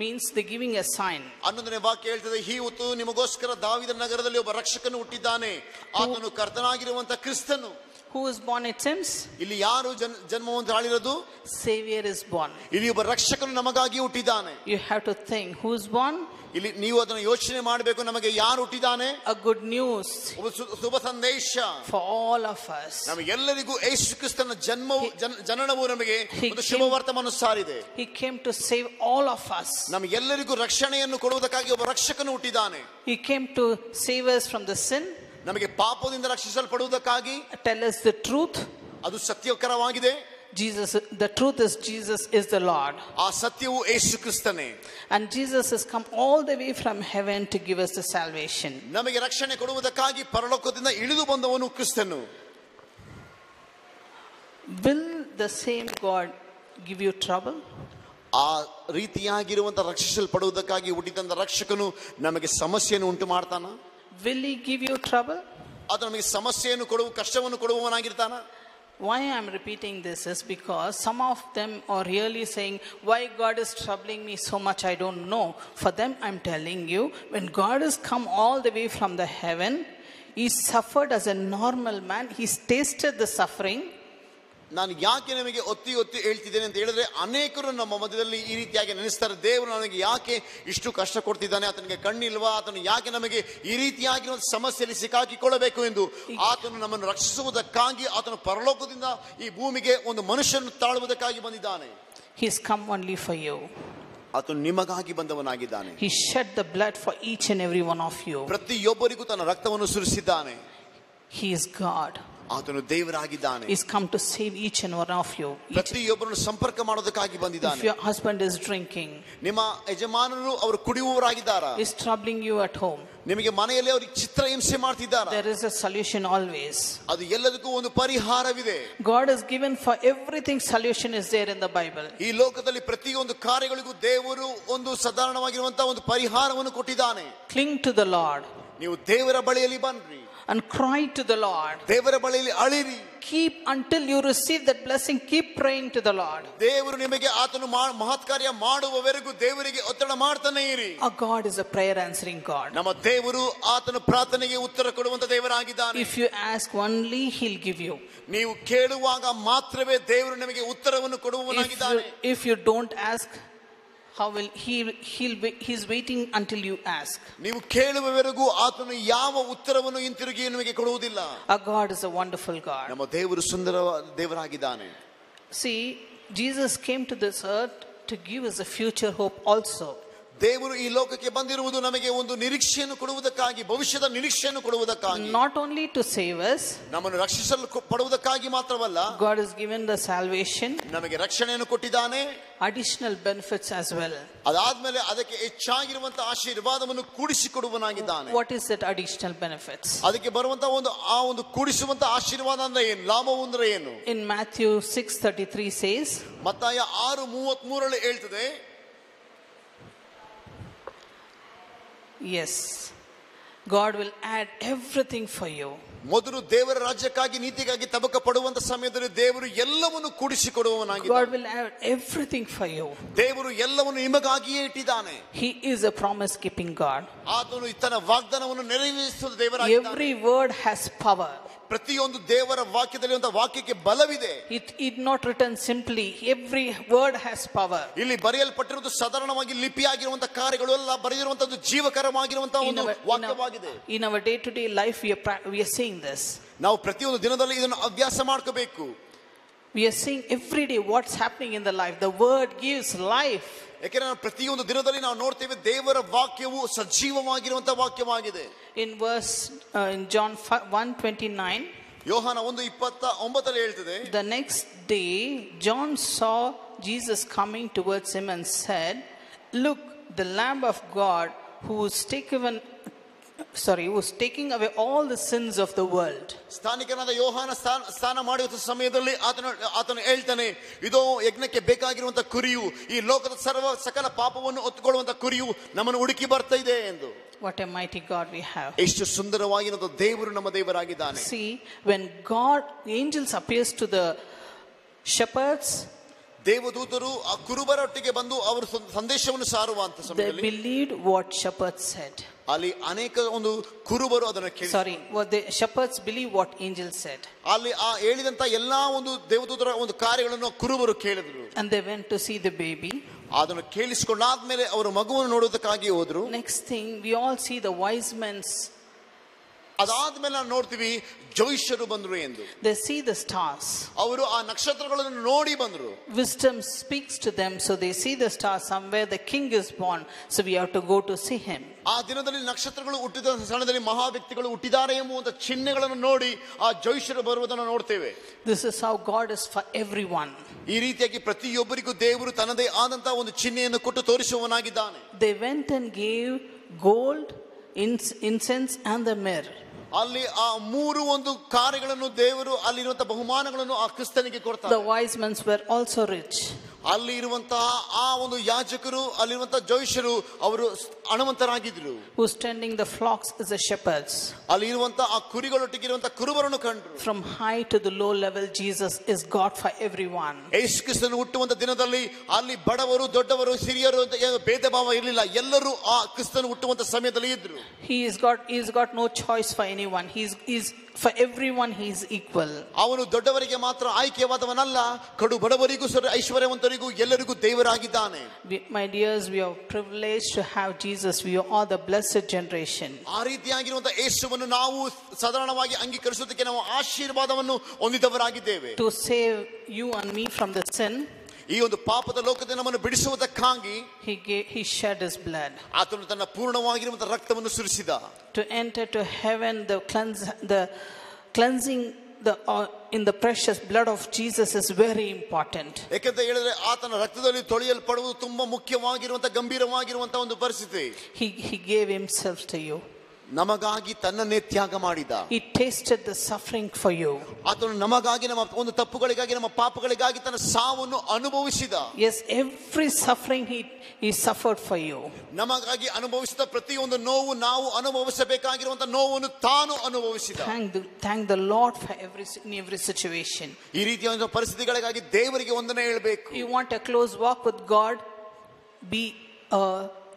Means the giving a sign. 11ನೇ ವಾಕ್ಯ ಹೇಳ್ತದೆ, ಇವತ್ತು ನಿಮಗೋಸ್ಕರ ದಾವೀದನ ನಗರದಲ್ಲಿ ಒಬ್ಬ ರಕ್ಷಕನು ಹುಟ್ಟಿದ್ದಾನೆ, ಆತನು ಕರ್ತನಾಗಿರುವಂತ ಕ್ರಿಸ್ತನು. Who is born, it seems? ಇಲ್ಲಿ ಯಾರು ಜನ್ಮವನ್ನು ತಾಳಿರೋದು? Savior is born. ಇಲ್ಲಿ ಒಬ್ಬ ರಕ್ಷಕನು ನಮಗಾಗಿ ಹುಟ್ಟಿದ್ದಾನೆ. You have to think, who is born? ಇಲ್ಲಿ ನೀವು ಅದನ್ನು ಯೋಚನೆ ಮಾಡಬೇಕು, ನಮಗೆ ಯಾರು ಹುಟ್ಟಿದ್ದಾನೆ? A good news. ಶುಭ ಸಂದೇಶ for all of us. ನಮಗೆಲ್ಲರಿಗೂ ಯೇಸು ಕ್ರಿಸ್ತನ ಜನನವು ನಮಗೆ ಒಂದು ಶುಭ ವರ್ತಮಾನ ಸಾರಿದೆ. He came to save all of us. ನಮಗೆಲ್ಲರಿಗೂ ರಕ್ಷಣೆಯನ್ನು ಕೊಡುವುದಕ್ಕಾಗಿ ಒಬ್ಬ ರಕ್ಷಕನು ಹುಟ್ಟಿದ್ದಾನೆ. He came to save us from the sin. ನಮಗೆ ಪಾಪದಿಂದ ರಕ್ಷಿಸಲ್ಪಡುವುದಕ್ಕಾಗಿ. Tell us the truth. ಅದು ಸತ್ಯಕರವಾಗಿದೆ. The truth is Jesus is the Lord. ಆ ಸತ್ಯವು ಯೇಸು ಕ್ರಿಸ್ತನೇ. And Jesus has come all the way from heaven to give us the salvation. ನಮಗೆ ರಕ್ಷಣೆ ಕೊಡುವುದಕ್ಕಾಗಿ ಪರಲೋಕದಿಂದ ಇಳಿದು ಬಂದವನು ಕ್ರಿಸ್ತನು. Will the same God give you trouble? ಆ ರೀತಿಯಾಗಿರುವಂತ ರಕ್ಷಿಸಲ್ಪಡುವುದಕ್ಕಾಗಿ ಹುಟ್ಟಿದಂತ ರಕ್ಷಕನು ನಮಗೆ ಸಮಸ್ಯೆಯನ್ನು ಉಂಟು ಮಾಡ್ತಾನ? Will he give you trouble? ಅದು ನಮಗೆ ಸಮಸ್ಯೆಯನ್ನು ಕೊಡುವ ಕಷ್ಟವನ್ನು ಕೊಡುವವನಾಗಿರ್ತಾನ? Why I am repeating this is because some of them are really saying, why God is troubling me so much, I don't know. For them I am telling you, when God has come all the way from the heaven, he suffered as a normal man, he tasted the suffering. ನಾನು ಯಾಕೆ ನಿಮಗೆ ಒತ್ತಿ ಹೇಳ್ತಿದ್ದೇನೆ ಅಂತ ಹೇಳಿದ್ರೆ, ಅನೇಕರು ನಮ್ಮ ಮಧ್ಯದಲ್ಲಿ ಈ ರೀತಿಯಾಗಿ ನೆನೆಸ್ತಾರೆ, ದೇವರು ನನಗೆ ಯಾಕೆ ಇಷ್ಟು ಕಷ್ಟ ಕೊಡ್ತಿದ್ದಾನೆ, ಆತನಿಗೆ ಕಣ್ಣಿಲ್ವಾ, ಆತನು ಯಾಕೆ ನಮಗೆ ಈ ರೀತಿಯಾಗಿ ಒಂದು ಸಮಸ್ಯೆಯಲ್ಲಿ ಸಿಕ್ಕಾಕಿಕೊಳ್ಳಬೇಕು ಎಂದು. ಆತನು ನಮ್ಮನ್ನು ರಕ್ಷಿಸುವುದಕ್ಕಾಗಿ ಆತನು ಪರಲೋಕದಿಂದ ಈ ಭೂಮಿಗೆ ಒಂದು ಮನುಷ್ಯನನ್ನು ತಾಳುವುದಕ್ಕಾಗಿ ಬಂದಿದ್ದಾನೆ. He has come only for you. ಆತನು ನಿಮಗಾಗಿ ಬಂದವನಾಗಿದ್ದಾನೆ. He shed the blood for each and every one of you. ಪ್ರತಿಯೊಬ್ಬರಿಗೂ ತನ್ನ ರಕ್ತವನ್ನು ಸುರಿಸಿದ್ದಾನೆ. He is God. ಆತನು ದೇವರಾಗಿದ್ದಾನೆ. He's come to save each and one of you. ಪ್ರತಿಯೊಬ್ಬರನ್ನು ಸಂಪರ್ಕ ಮಾಡೋದಕ್ಕಾಗಿ ಬಂದಿದ್ದಾನೆ. If your husband is drinking, ನಿಮ್ಮ ಯಜಮಾನರು ಅವರು ಕುಡಿಯುವವರಾಗಿದ್ದಾರಾ? is troubling you at home, ನಿಮಗೆ ಮನೆಯಲ್ಲಿ ಅವರಿಗೆ ಚಿತ್ರಹಿಂಸೆ ಮಾಡ್ತಿದ್ದಾರಾ? there is a solution always. ಅದು ಎಲ್ಲದಕ್ಕೂ ಒಂದು ಪರಿಹಾರವಿದೆ. God has given for everything, solution is there in the Bible. ಈ ಲೋಕದಲ್ಲಿ ಪ್ರತಿಯೊಂದು ಕಾರ್ಯಗಳಿಗೂ ದೇವರು ಒಂದು ಸಾಧಾರಣವಾಗಿರುವಂತಹ ಒಂದು ಪರಿಹಾರವನ್ನು ಕೊಟ್ಟಿದ್ದಾನೆ. Cling to the Lord. ನೀವು ದೇವರ ಬಳಿಯಲ್ಲಿ ಬನ್ನಿರಿ. And cry to the Lord. ದೇವರ ಬಳಿಯಲ್ಲಿ ಅಳಿರಿ. Keep until you receive that blessing. Keep praying to the Lord. ದೇವರು ನಿಮಗೆ ಆತನು ಮಹತ್ ಕಾರ್ಯ ಮಾಡುವವರೆಗೂ ದೇವರಿಗೆ ಒತ್ತಡ ಮಾಡ್ತಾನೆ ಇರಿ. Our God is a prayer answering God. ನಮ್ಮ ದೇವರು ಆತನು ಪ್ರಾರ್ಥನೆಗೆ ಉತ್ತರ ಕೊಡುವಂತ ದೇವರಾಗಿದ್ದಾನೆ. If you ask only, he'll give you. ನೀವು ಕೇಳುವಾಗ ಮಾತ್ರವೇ ದೇವರು ನಿಮಗೆ ಉತ್ತರವನ್ನು ಕೊಡುವವನಾಗಿದ್ದಾನೆ. If you don't ask, how will he's waiting until you ask. ನೀವು ಕೇಳುವವರೆಗೂ ಆತನು ಯಾವ ಉತ್ತರವನ್ನು ಹಿಂತಿರುಗಿ ನಿಮಗೆ ಕೊಡುವುದಿಲ್ಲ. Our God is a wonderful God. ನಮ್ಮ ದೇವರು ಸುಂದರವಾದ ದೇವರಾಗಿದ್ದಾನೆ. See, Jesus came to this earth to give us a future hope also. ದೇವರು ಈ ಲೋಕಕ್ಕೆ ಬಂದಿರುವುದು ನಮಗೆ ಒಂದು ನಿರೀಕ್ಷೆಯನ್ನು ಕೊಡುವುದಕ್ಕಾಗಿ, ಭವಿಷ್ಯದ ನಿರೀಕ್ಷೆಯನ್ನು ಕೊಡುವುದಕ್ಕಾಗಿ. Not only to save us, ನಮ್ಮನ್ನು ರಕ್ಷಿಸಲು ಪಡುವುದಕ್ಕಾಗಿ ಮಾತ್ರವಲ್ಲ, God has given the salvation, ನಮಗೆ ರಕ್ಷಣೆಯನ್ನು ಕೊಟ್ಟಿದ್ದಾನೆ, additional benefits as well. ಅದಾದ್ಮೇಲೆ ಅದಕ್ಕೆ ಹೆಚ್ಚಾಗಿರುವಂತಹ ಆಶೀರ್ವಾದವನ್ನು ಕೂಡಿಸಿಕೊಡುವನಾಗಿದ್ದಾನೆ. What is that additional benefits? ಅದಕ್ಕೆ ಬರುವಂತಹ ಒಂದು ಕೂಡಿಸುವಂತಹ ಆಶೀರ್ವಾದ ಅಂದ್ರೆ ಏನು, ಲಾಭವು ಅಂದ್ರೆ ಏನು? In Matthew 6:33 says, ಮತ್ತಾಯ 6:33 ಹೇಳ್ತದೆ, yes, God will add everything for you. ಮೊದಲು ದೇವರ ರಾಜ್ಯಕ್ಕಾಗಿ ನೀತಿಗಾಗಿ ತಬಕ ಪಡುವಂತ ಸಮಯದಲ್ಲಿ ದೇವರು ಎಲ್ಲವನ್ನು ಕೂಡಿಸಿಕೊಡುವವನಾಗಿದ್ದಾನೆ. God will add everything for you. ದೇವರು ಎಲ್ಲವನ್ನು ನಿಮಗಾಗಿಯೇ ಇಟ್ಟಿದ್ದಾನೆ. He is a promise keeping God. ಆತನು ತನ್ನ ವಾಗ್ದಾನವನ್ನು ನೆರವೇರಿಸುವ ದೇವರಾಗಿದ್ದಾನೆ. Every word has power. ಪ್ರತಿಯೊಂದು ದೇವರ ವಾಕ್ಯದಲ್ಲಿ ಒಂದು ವಾಕ್ಯಕ್ಕೆ ಬಲವಿದೆ. It is not written simply. Every word has power. ಇಲ್ಲಿ ಬರೆಯಲ್ಪಟ್ಟಿರುವುದು ಸಾಧಾರಣವಾಗಿ ಲಿಪಿಯಾಗಿರುವಂತಹ ಕಾರ್ಯಗಳು ಅಲ್ಲ, ಬರೆದಿರುವಂತದ್ದು ಜೀವಕರವಾಗಿರುವಂತಹ ಒಂದು ವಾಕ್ಯವಾಗಿದೆ. In our day to day life we are saying this. ನಾವು ಪ್ರತಿಯೊಂದು ದಿನದಲ್ಲಿ ಇದನ್ನು ಅಭ್ಯಾಸ ಮಾಡ್ಕೋಬೇಕು. We are seeing every day what's happening in the life. The word gives life. ಯಾಕೆಂದ್ರೆ ಪ್ರತಿಯೊಂದು ದಿನದಲ್ಲಿ ನಾವು ನೋಡ್ತೇವೆ ದೇವರ ವಾಕ್ಯವು ಸಜೀವವಾಗಿರುವಂತಹ ವಾಕ್ಯವಾಗಿದೆ. In John 1:29, ಯೋಹಾನ 1:29 ಹೇಳ್ತದೆ, the next day John saw Jesus coming towards him and said, look, the Lamb of God who is taking away all the sins of the world. ಸ್ಥಾನಿಕನಾದ ಯೋಹಾನ ಸ್ನಾನ ಮಾಡುವ ಸಮಯದಲ್ಲಿ ಆತನು ಹೇಳ್ತಾನೆ, ಇದೋ ಯಜ್ಞಕ್ಕೆ ಬೇಕಾಗಿರುವಂತಹ ಕುರಿಯು, ಈ ಲೋಕದ ಸಕಲ ಪಾಪವನ್ನು ಹೊತ್ತುಕೊಳ್ಳುವಂತಹ ಕುರಿಯು ನಮ್ಮನ್ನು ಹುಡುಕಿ ಬರ್ತಾ ಇದೆ ಎಂದು. What a mighty God we have. ಎಷ್ಟು ಸುಂದರವಾಗಿರುವ ದೇವರು ನಮ್ಮ ದೇವರಾಗಿದ್ದಾನೆ. See, when angels appears to the shepherds, ದೇವದೂತರು ಆ ಕುರುಬರೊಟ್ಟಿಗೆ ಬಂದು ಅವರು ಸಂದೇಶವನ್ನು ಸಾರುವಂತ ಸಮಯದಲ್ಲಿ they believed what shepherds said. ಅಲ್ಲಿ ಅನೇಕ ಒಂದು ಕುರುಬರು ಅದನ್ನು the shepherds believe what angels said. ಅಲ್ಲಿ ಆ ಹೇಳಿದಂತ ಎಲ್ಲಾ ಒಂದು ದೇವದೂತರ ಒಂದು ಕಾರ್ಯಗಳನ್ನು ಕುರುಬರು ಕೇಳಿದ್ರು. And they went to see the baby. ಅದನ್ನು ಕೇಳಿಸಿಕೊಂಡಾದ್ಮೇಲೆ ಅವರು ಮಗುವನ್ನು ನೋಡೋದಕ್ಕಾಗಿ ಹೋದ್ರು. Next thing we all see the wise men's. ಅದಾದ್ಮೇಲೆ ನಾವು ನೋಡ್ತೀವಿ ಜೋಯಿಷರು ಬಂದ್ರು ಎಂದು. They see the stars. ಅವರು ಆ ನಕ್ಷತ್ರಗಳನ್ನು ನೋಡಿ ಬಂದ್ರು. Wisdom speaks to them, so they see the stars. Somewhere the king is born, so we have to go to see him. ಆ ದಿನದಲ್ಲಿ ನಕ್ಷತ್ರಗಳು ಹುಟ್ಟಿದ ಸ್ಥಳದಲ್ಲಿ ಮಹಾ ವ್ಯಕ್ತಿಗಳು ಹುಟ್ಟಿದ್ದಾರೆ ಎಂಬುವಂತ ಚಿಹ್ನೆಗಳನ್ನು ನೋಡಿ ಆ ಜೋಯಿಷರು ಬರುವುದನ್ನು ನೋಡ್ತೇವೆ. This is how God is for everyone. ಈ ರೀತಿಯಾಗಿ ಪ್ರತಿಯೊಬ್ಬರಿಗೂ ದೇವರು ತನ್ನದೇ ಆದಂತಹ ಒಂದು ಚಿಹ್ನೆಯನ್ನು ಕೊಟ್ಟು ತೋರಿಸುವವನಾಗಿದ್ದಾನೆ. They went and gave gold, incense and the myrrh. ಅಲ್ಲಿ ಆ ಮೂರು ಒಂದು ಕಾರ್ಯಗಳನ್ನು ದೇವರು ಅಲ್ಲಿರುವಂತಹ ಬಹುಮಾನಗಳನ್ನು ಆ ಕ್ರಿಸ್ತನಿಗೆ ಕೊಡ್ತಾರೆ. The wise men were also rich. ಅಲ್ಲಿ ಇರುವಂತಹ ಆ ಒಂದು ಯಾಜಕರು, ಅಲ್ಲಿರುವಂತಹ ಜೋಯಿಷರು ಅವರು ಹಣವಂತರಾಗಿದ್ರು. Who's tending the flocks is the shepherds. ಅಲ್ಲಿ ಇರುವಂತಹ ಆ ಕುರಿಗಳೊಟ್ಟಿಗೆ ಇರುವಂತಹ ಕುರುಬರನ್ನು ಕಂಡ್ರು. From high to the low level, Jesus is God for everyone. ಯೇಸು ಕ್ರಿಸ್ತನು ಹುಟ್ಟುವಂತ ದಿನದಲ್ಲಿ ಅಲ್ಲಿ ಬಡವರು ದೊಡ್ಡವರು ಹಿರಿಯರು ಅಂತ ಭೇದ ಭಾವ ಇರಲಿಲ್ಲ. ಎಲ್ಲರೂ ಆ ಕ್ರಿಸ್ತನು ಹುಟ್ಟುವಂತ ಸಮಯದಲ್ಲಿ ಇದ್ರು. He has got no choice for anyone. He's for everyone he is equal. ಅವನು ದೊಡ್ಡವರಿಗೆ ಮಾತ್ರ ಆಯ್ಕೆವಾದವನಲ್ಲ, ಕಡು ಬಡವರಿಗೂ ಐಶ್ವರ್ಯವಂತರಿಗೂ ಎಲ್ಲರಿಗೂ ದೇವರಾಗಿದ್ದಾನೆ. My dears, we are privileged to have Jesus. We are the blessed generation. ಆ ರೀತಿಯಾಗಿರುವಂತಹ ಯೇಸುವನ್ನು ನಾವು ಸಾಧಾರಣವಾಗಿ ಅಂಗೀಕರಿಸುವುದಕ್ಕೆ ನಾವು ಆಶೀರ್ವಾದವನ್ನು ಹೊಂದಿದವರಾಗಿದ್ದೇವೆ. To save you and me from the sin, ಈ ಒಂದು ಪಾಪದ ಲೋಕದಿಂದ ನಮ್ಮನ್ನು ಬಿಡಿಸುವುದಕ್ಕಾಗಿ he shed his blood. ಆತನು ತನ್ನ ಪೂರ್ಣವಾಗಿರುವಂತಹ ರಕ್ತವನ್ನು ಸುರಿಸಿದ. To enter to heaven, the cleansing in the precious blood of Jesus is very important. ಯಾಕಂತ ಹೇಳಿದ್ರೆ ಆತನ ರಕ್ತದಲ್ಲಿ ತೊಳೆಯಲ್ಪಡುವುದು ತುಂಬಾ ಮುಖ್ಯವಾಗಿರುವಂತಹ ಗಂಭೀರವಾಗಿರುವಂತಹ ಒಂದು ಪರಿಸ್ಥಿತಿ. He gave himself to you. ನಮಗಾಗಿ ತನ್ನನ್ನೇ ತ್ಯಾಗ ಮಾಡಿದ. He tasted the suffering for you. ಆತನು ನಮಗಾಗಿ, ನಮ್ಮ ಒಂದು ತಪ್ಪುಗಳಿಗಾಗಿ, ನಮ್ಮ ಪಾಪಗಳಿಗಾಗಿ ತನ್ನ ಸಾವನ್ನು ಅನುಭವಿಸಿದ. Yes, every suffering he suffered for you. ನಮಗಾಗಿ ಅನುಭವಿಸಿದ ಪ್ರತಿಯೊಂದು ನೋವು ನಾವು ಅನುಭವಿಸಬೇಕಾಗಿರುವಂತಹ ನೋವನ್ನು ತಾನು ಅನುಭವಿಸಿದ. Thank the Lord for every situation. ಈ ರೀತಿಯ ಪರಿಸ್ಥಿತಿಗಳಿಗಾಗಿ ದೇವರಿಗೆ ವಂದನೆ ಹೇಳಬೇಕು. You want a close walk with God? Be a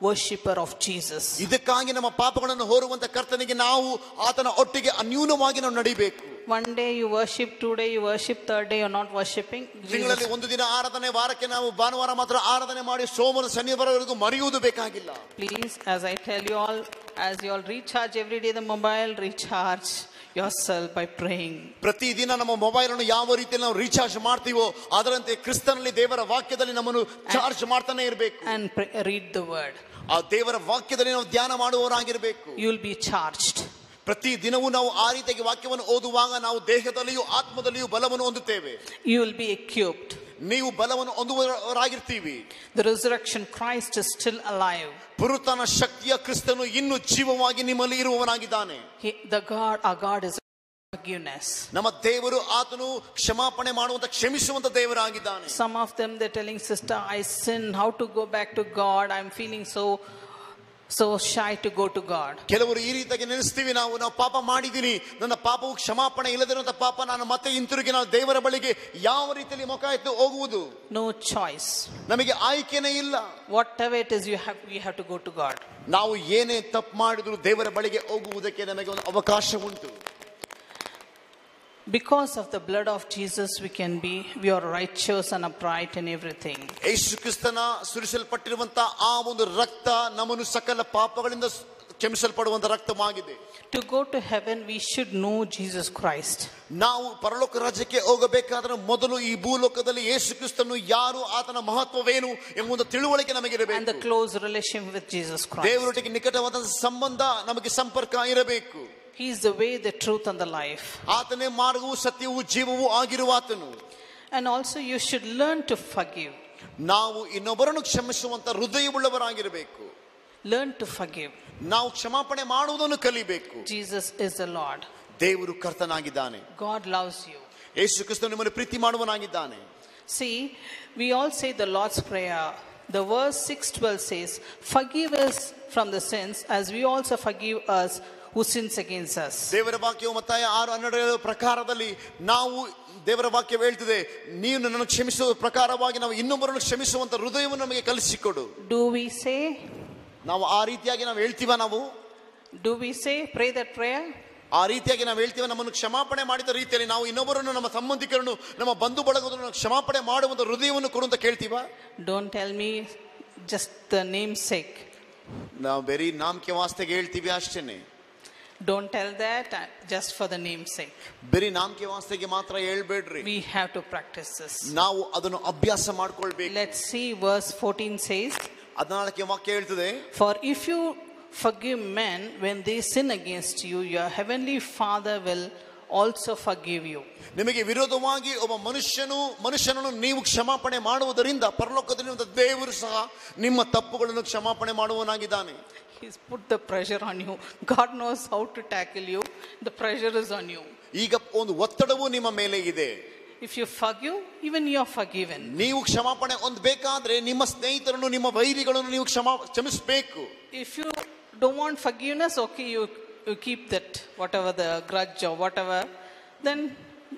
worshipper of Jesus. ಇದಕ್ಕಾಗಿ ನಮ್ಮ ಪಾಪಗಳನ್ನು ಹೊರುವಂತ ಕರ್ತನಿಗೆ ನಾವು ಆತನ ಒಟ್ಟಿಗೆ ಅನ್ಯೂನವಾಗಿ ನಾವು ನಡಿಬೇಕು. One day you worship, 2 days you worship, 3rd day you're not worshiping. ತಿಂಗಳಲ್ಲಿ ಒಂದು ದಿನ ಆರಾಧನೆ, ವಾರಕ್ಕೆ ನಾವು ಭಾನುವಾರ ಮಾತ್ರ ಆರಾಧನೆ ಮಾಡಿ ಸೋಮವಾರ ಶನಿವಾರವರೆಗೂ ಮರೆಯುವುದು ಬೇಕಾಗಿಲ್ಲ. Please, as I tell you all, as you all recharge every day the mobile, recharge yourself by praying. ಪ್ರತಿದಿನ ನಮ್ಮ ಮೊಬೈಲ್ ಅನ್ನು ಯಾವ ರೀತಿ ನಾವು ರೀಚಾರ್ಜ್ ಮಾಡ್ತೀವೋ ಅದರಂತೆ ಕ್ರಿಸ್ತನಲ್ಲಿ ದೇವರ ವಾಕ್ಯದಲ್ಲಿ ನಮ್ಮನ್ನು ಚಾರ್ಜ್ ಮಾಡ್ತಾನೆ ಇರಬೇಕು. And read the word. ಆ ದೇವರ ವಾಕ್ಯದಲ್ಲಿ ನಾವು ಧ್ಯಾನ ಮಾಡುವವರಾಗಿರಬೇಕು. You will be charged. ಪ್ರತಿ ದಿನವೂ ನಾವು ಆ ರೀತಿಯಾಗಿ ವಾಕ್ಯವನ್ನು ಓದುವಾಗ ನಾವು ದೇಹದಲ್ಲಿಯೂ ಆತ್ಮದಲ್ಲಿಯೂ ಬಲವನ್ನು ಹೊಂದುತ್ತೇವೆ. You will be equipped. ನೀವು ಬಲವನ್ನು ಹೊಂದುವವರಾಗಿರ್ತೀವಿ. The resurrection Christ is still alive. ಪುನರುತ್ಥಾನ ಶಕ್ತಿಯ ಕ್ರಿಸ್ತನು ಇನ್ನೂ ಜೀವವಾಗಿ ನಿಮ್ಮಲ್ಲಿ ಇರುವವನಾಗಿದ್ದಾನೆ. Our God is forgiveness. ನಮ್ಮ ದೇವರು ಆತನು ಕ್ಷಮಾಪಣೆ ಮಾಡುವಂತ ಕ್ಷಮಿಸುವಂತ ದೇವರಾಗಿದ್ದಾನೆ. Some of them they're telling, sister, I sinned, how to go back to God, I'm feeling so shy to go to God. ಕೆಲವರು ಈ ರೀತಿಯಾಗಿ ನೆನೆಸ್ತೀವಿ, ನಾವು ಪಾಪ ಮಾಡಿದೀನಿ, ನನ್ನ ಪಾಪವು ಕ್ಷಮಾಪಣೆ ಇಲ್ಲದಿರುವಂತ ಪಾಪ, ನಾನು ಮತ್ತೆ ಹಿಂತಿರುಗಿ ನಾವು ದೇವರ ಬಳಿಗೆ ಯಾವ ರೀತಿಯಲ್ಲಿ ಮುಖ ಎತ್ತು ಹೋಗುವುದು? No choice. ನಮಗೆ ಆಯ್ಕೆನೇ ಇಲ್ಲ. Whatever it is we have to go to God. ನಾವು ಏನೇ ತಪ್ಪು ಮಾಡಿದ್ರು ದೇವರ ಬಳಿಗೆ ಹೋಗುವುದಕ್ಕೆ ನಮಗೆ ಒಂದು ಅವಕಾಶ ಉಂಟು. Because of the blood of Jesus we are righteous and upright in everything. ಯೇಸು ಕ್ರಿಸ್ತನ ಸುರಿಸಲ್ಪಟ್ಟಿರುವಂತ ಆ ಒಂದು ರಕ್ತ ನಮ್ಮನ್ನು ಸಕಲ ಪಾಪಗಳಿಂದ ಕ್ಷಮಿಸಲ್ಪಡುವಂತ ರಕ್ತವಾಗಿದೆ. To go to heaven we should know Jesus Christ. ನಾವು ಪರಲೋಕ ರಾಜ್ಯಕ್ಕೆ ಹೋಗಬೇಕಾದ್ರೆ ಮೊದಲು ಈ ಭೂಲೋಕದಲ್ಲಿ ಯೇಸು ಕ್ರಿಸ್ತನು ಯಾರು, ಆತನ ಮಹತ್ವವೇನು ಎಂಬುದು ತಿಳುವಳಿಕೆ ನಮಗೆ ಇರಬೇಕು. And the close relationship with Jesus Christ. ದೇವರೊಟ್ಟಿಗೆ ನಿಕಟವಾದ ಸಂಬಂಧ, ನಮಗೆ ಸಂಪರ್ಕ ಇರಬೇಕು. He is the way, the truth and the life. ಆತನೇ ಮಾರ್ಗವು ಸತ್ಯವೂ ಜೀವವೂ ಆಗಿರುವ ಆತನು. And also you should learn to forgive. ನಾವು ಇನ್ನೊಬ್ಬರನ್ನು ಕ್ಷಮಿಸುವಂತ ಹೃದಯವುಳ್ಳವರಾಗಿರಬೇಕು. Learn to forgive. ನಾವು ಕ್ಷಮಾಪಣೆ ಮಾಡುವುದನ್ನು ಕಲಿಬೇಕು. Jesus is the Lord. ದೇವರು ಕರ್ತನಾಗಿದ್ದಾನೆ. God loves you. ಯೇಸು ಕ್ರಿಸ್ತನು ನಿಮ್ಮನ್ನು ಪ್ರೀತಿ ಮಾಡುವನಾಗಿದ್ದಾನೆ. See, we all say the Lord's Prayer. The verse 6:12 says, forgive us from the sins as we also forgive us who sins against us. ದೇವರ ವಾಕ್ಯವು ಮತ್ತಾಯ 6:12 ಪ್ರಕಾರದಲ್ಲಿ ನಾವು ದೇವರ ವಾಕ್ಯ ಹೇಳ್ತಿದೆ, ನೀನು ನನ್ನನ್ನು ಕ್ಷಮಿಸುವ ಪ್ರಕಾರವಾಗಿ ನಾವು ಇನ್ನೊಬ್ಬರನ್ನು ಕ್ಷಮಿಸುವಂತ ಹೃದಯವನ್ನು ನಮಗೆ ಕಲಿಸಿಕೊಡು. Do we say? ನಾವು ಆ ರೀತಿಯಾಗಿ ನಾವು ಹೇಳ್ತೀವ? ನಾವು Do we say, pray that prayer? ಆ ರೀತಿಯಾಗಿ ನಾವು ಹೇಳ್ತೀವ? ನಮ್ಮನ್ನು ಕ್ಷಮಾಪಣೆ ಮಾಡಿದ ರೀತಿಯಲ್ಲಿ ನಾವು ಇನ್ನೊಬ್ಬರನ್ನು, ನಮ್ಮ ಸಂಬಂಧಿಕರನ್ನು, ನಮ್ಮ ಬಂಧು ಬಳಗವನ್ನು ಕ್ಷಮಾಪಣೆ ಮಾಡುವಂತ ಹೃದಯವನ್ನು ಕೊಡು ಅಂತ ಕೇಳ್ತೀವ? Don't tell me just the namesake. ನಾವು ಬೇರೆ ನಾಮಕೆ ವಾಸ್ತೆಗೆ ಹೇಳ್ತೀವಿ ಅಷ್ಟೇನೆ. Don't tell that just for the namesake. ಬೇರೆ ನಾಮಕೆ ವಾಸ್ತೆಗೆ ಮಾತ್ರ ಹೇಳ್ಬೇಡ್ರಿ. We have to practice this. ನಾವು ಅದನ್ನು ಅಭ್ಯಾಸ ಮಾಡ್ಕೊಳ್ಬೇಕು. Let's see, verse 14 says, 14 ವಾಕ್ಯ ಹೇಳ್ತದೆ, for if you forgive men when they sin against you, your heavenly Father will also forgive you. ನಿಮಗೆ ವಿರೋಧವಾಗಿ ಒಬ್ಬ ಮನುಷ್ಯನನ್ನು ನೀವು ಕ್ಷಮಾಪಣೆ ಮಾಡುವುದರಿಂದ ಪರಲೋಕದಲ್ಲಿ ದೇವರು ಸಹ ನಿಮ್ಮ ತಪ್ಪುಗಳನ್ನು ಕ್ಷಮಾಪಣೆ ಮಾಡುವನಾಗಿದ್ದಾನೆ. He's put the pressure on you. God knows how to tackle you. The pressure is on you. ಈಗ ಒಂದು ಒತ್ತಡವು ನಿಮ್ಮ ಮೇಲೆ ಇದೆ. If you forgive, even you are forgiven. ನೀವು ಕ್ಷಮಾಪಣೆ ಹೊಂದಬೇಕಾದ್ರೆ ನಿಮ್ಮ ಸ್ನೇಹಿತರನ್ನು, ನಿಮ್ಮ ವೈರಿಗಳನ್ನು ನೀವು ಕ್ಷಮಿಸಬೇಕು. If you don't want forgiveness, okay, you keep that, whatever the grudge or whatever, then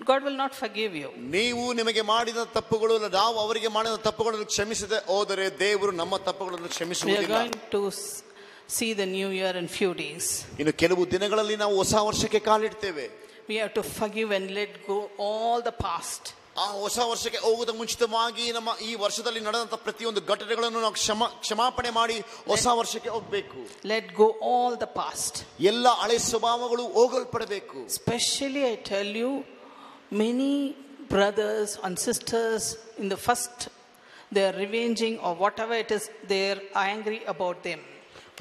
God will not forgive you. ನೀವು ನಿಮಗೆ ಮಾಡಿದ ತಪ್ಪುಗಳು, ನಾವು ಅವರಿಗೆ ಮಾಡಿದ ತಪ್ಪುಗಳನ್ನು ಕ್ಷಮಿಸದೆ ಹೋದರೆ ದೇವರು ನಮ್ಮ ತಪ್ಪುಗಳನ್ನು ಕ್ಷಮಿಸುವುದಿಲ್ಲ. We are going to see the new year in few days. ಇನ್ನು ಕೆಲವು ದಿನಗಳಲ್ಲಿ ನಾವು ಹೊಸ ವರ್ಷಕ್ಕೆ ಕಾಲಿಡ್ತೇವೆ. We have to forgive and let go all the past. ಆ ಹೊಸ ವರ್ಷಕ್ಕೆ ಹೋಗುವುದ ಮುಂಚಿತವಾಗಿ ನಮ್ಮ ಈ ವರ್ಷದಲ್ಲಿ ನಡೆದಂತ ಪ್ರತಿಯೊಂದು ಘಟನೆಗಳನ್ನು ನಾವು ಕ್ಷಮಾಪಣೆ ಮಾಡಿ ಹೊಸ ವರ್ಷಕ್ಕೆ ಹೋಗಬೇಕು. Let go all the past. ಎಲ್ಲ ಹಳೆ ಸ್ವಭಾವಗಳು ಹೋಗಲ್ಪಡಬೇಕು. Especially I tell you, many brothers and sisters in the first, they are revenging or whatever it is, they are angry about them.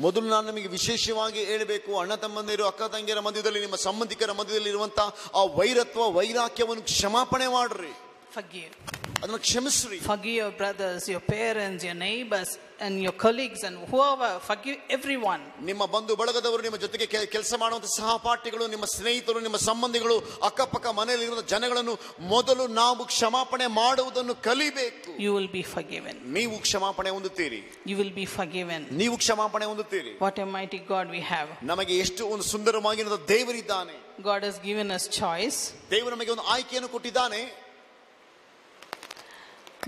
ಮೊದಲು ನಾನು ನಿಮಗೆ ವಿಶೇಷವಾಗಿ ಹೇಳಬೇಕು, ಅಣ್ಣ ತಮ್ಮಂದಿರು, ಅಕ್ಕ ತಂಗಿಯರ ಮಧ್ಯದಲ್ಲಿ, ನಿಮ್ಮ ಸಂಬಂಧಿಕರ ಮಧ್ಯದಲ್ಲಿ ಇರುವಂತಹ ಆ ವೈರಾಕ್ಯವನ್ನು ಕ್ಷಮಾಪಣೆ ಮಾಡ್ರಿ. Forgive. ಅದನ್ನು ಕ್ಷಮಿಸ್ರಿ. Forgive your brothers, your parents, your neighbors and your colleagues and whoever. Forgive everyone. ನಿಮ್ಮ ಬಂಧು ಬಳಗದವರು, ನಿಮ್ಮ ಜೊತೆಗೆ ಕೆಲಸ ಮಾಡುವಂತ ಸಹಪಾಠಿಗಳು, ನಿಮ್ಮ ಸ್ನೇಹಿತರು, ನಿಮ್ಮ ಸಂಬಂಧಿಗಳು, ಅಕ್ಕಪಕ್ಕ ಮನೆಯಲ್ಲಿರುವ ಜನಗಳನ್ನು ಮೊದಲು ನಾವು ಕ್ಷಮಾಪಣೆ ಮಾಡುವುದನ್ನು ಕಲಿಬೇಕು. You will be forgiven. ನೀವು ಕ್ಷಮಾಪಣೆ ಹೊಂದುತ್ತೀರಿ. You will be forgiven. ನೀವು ಕ್ಷಮಾಪಣೆ ಹೊಂದುತ್ತೀರಿ. What a mighty God we have. ನಮಗೆ ಎಷ್ಟು ಒಂದು ಸುಂದರವಾಗಿರುವ ದೇವರಿದ್ದಾನೆ. God has given us choice. ದೇವರು ನಮಗೆ ಒಂದು ಆಯ್ಕೆಯನ್ನು ಕೊಟ್ಟಿದ್ದಾನೆ.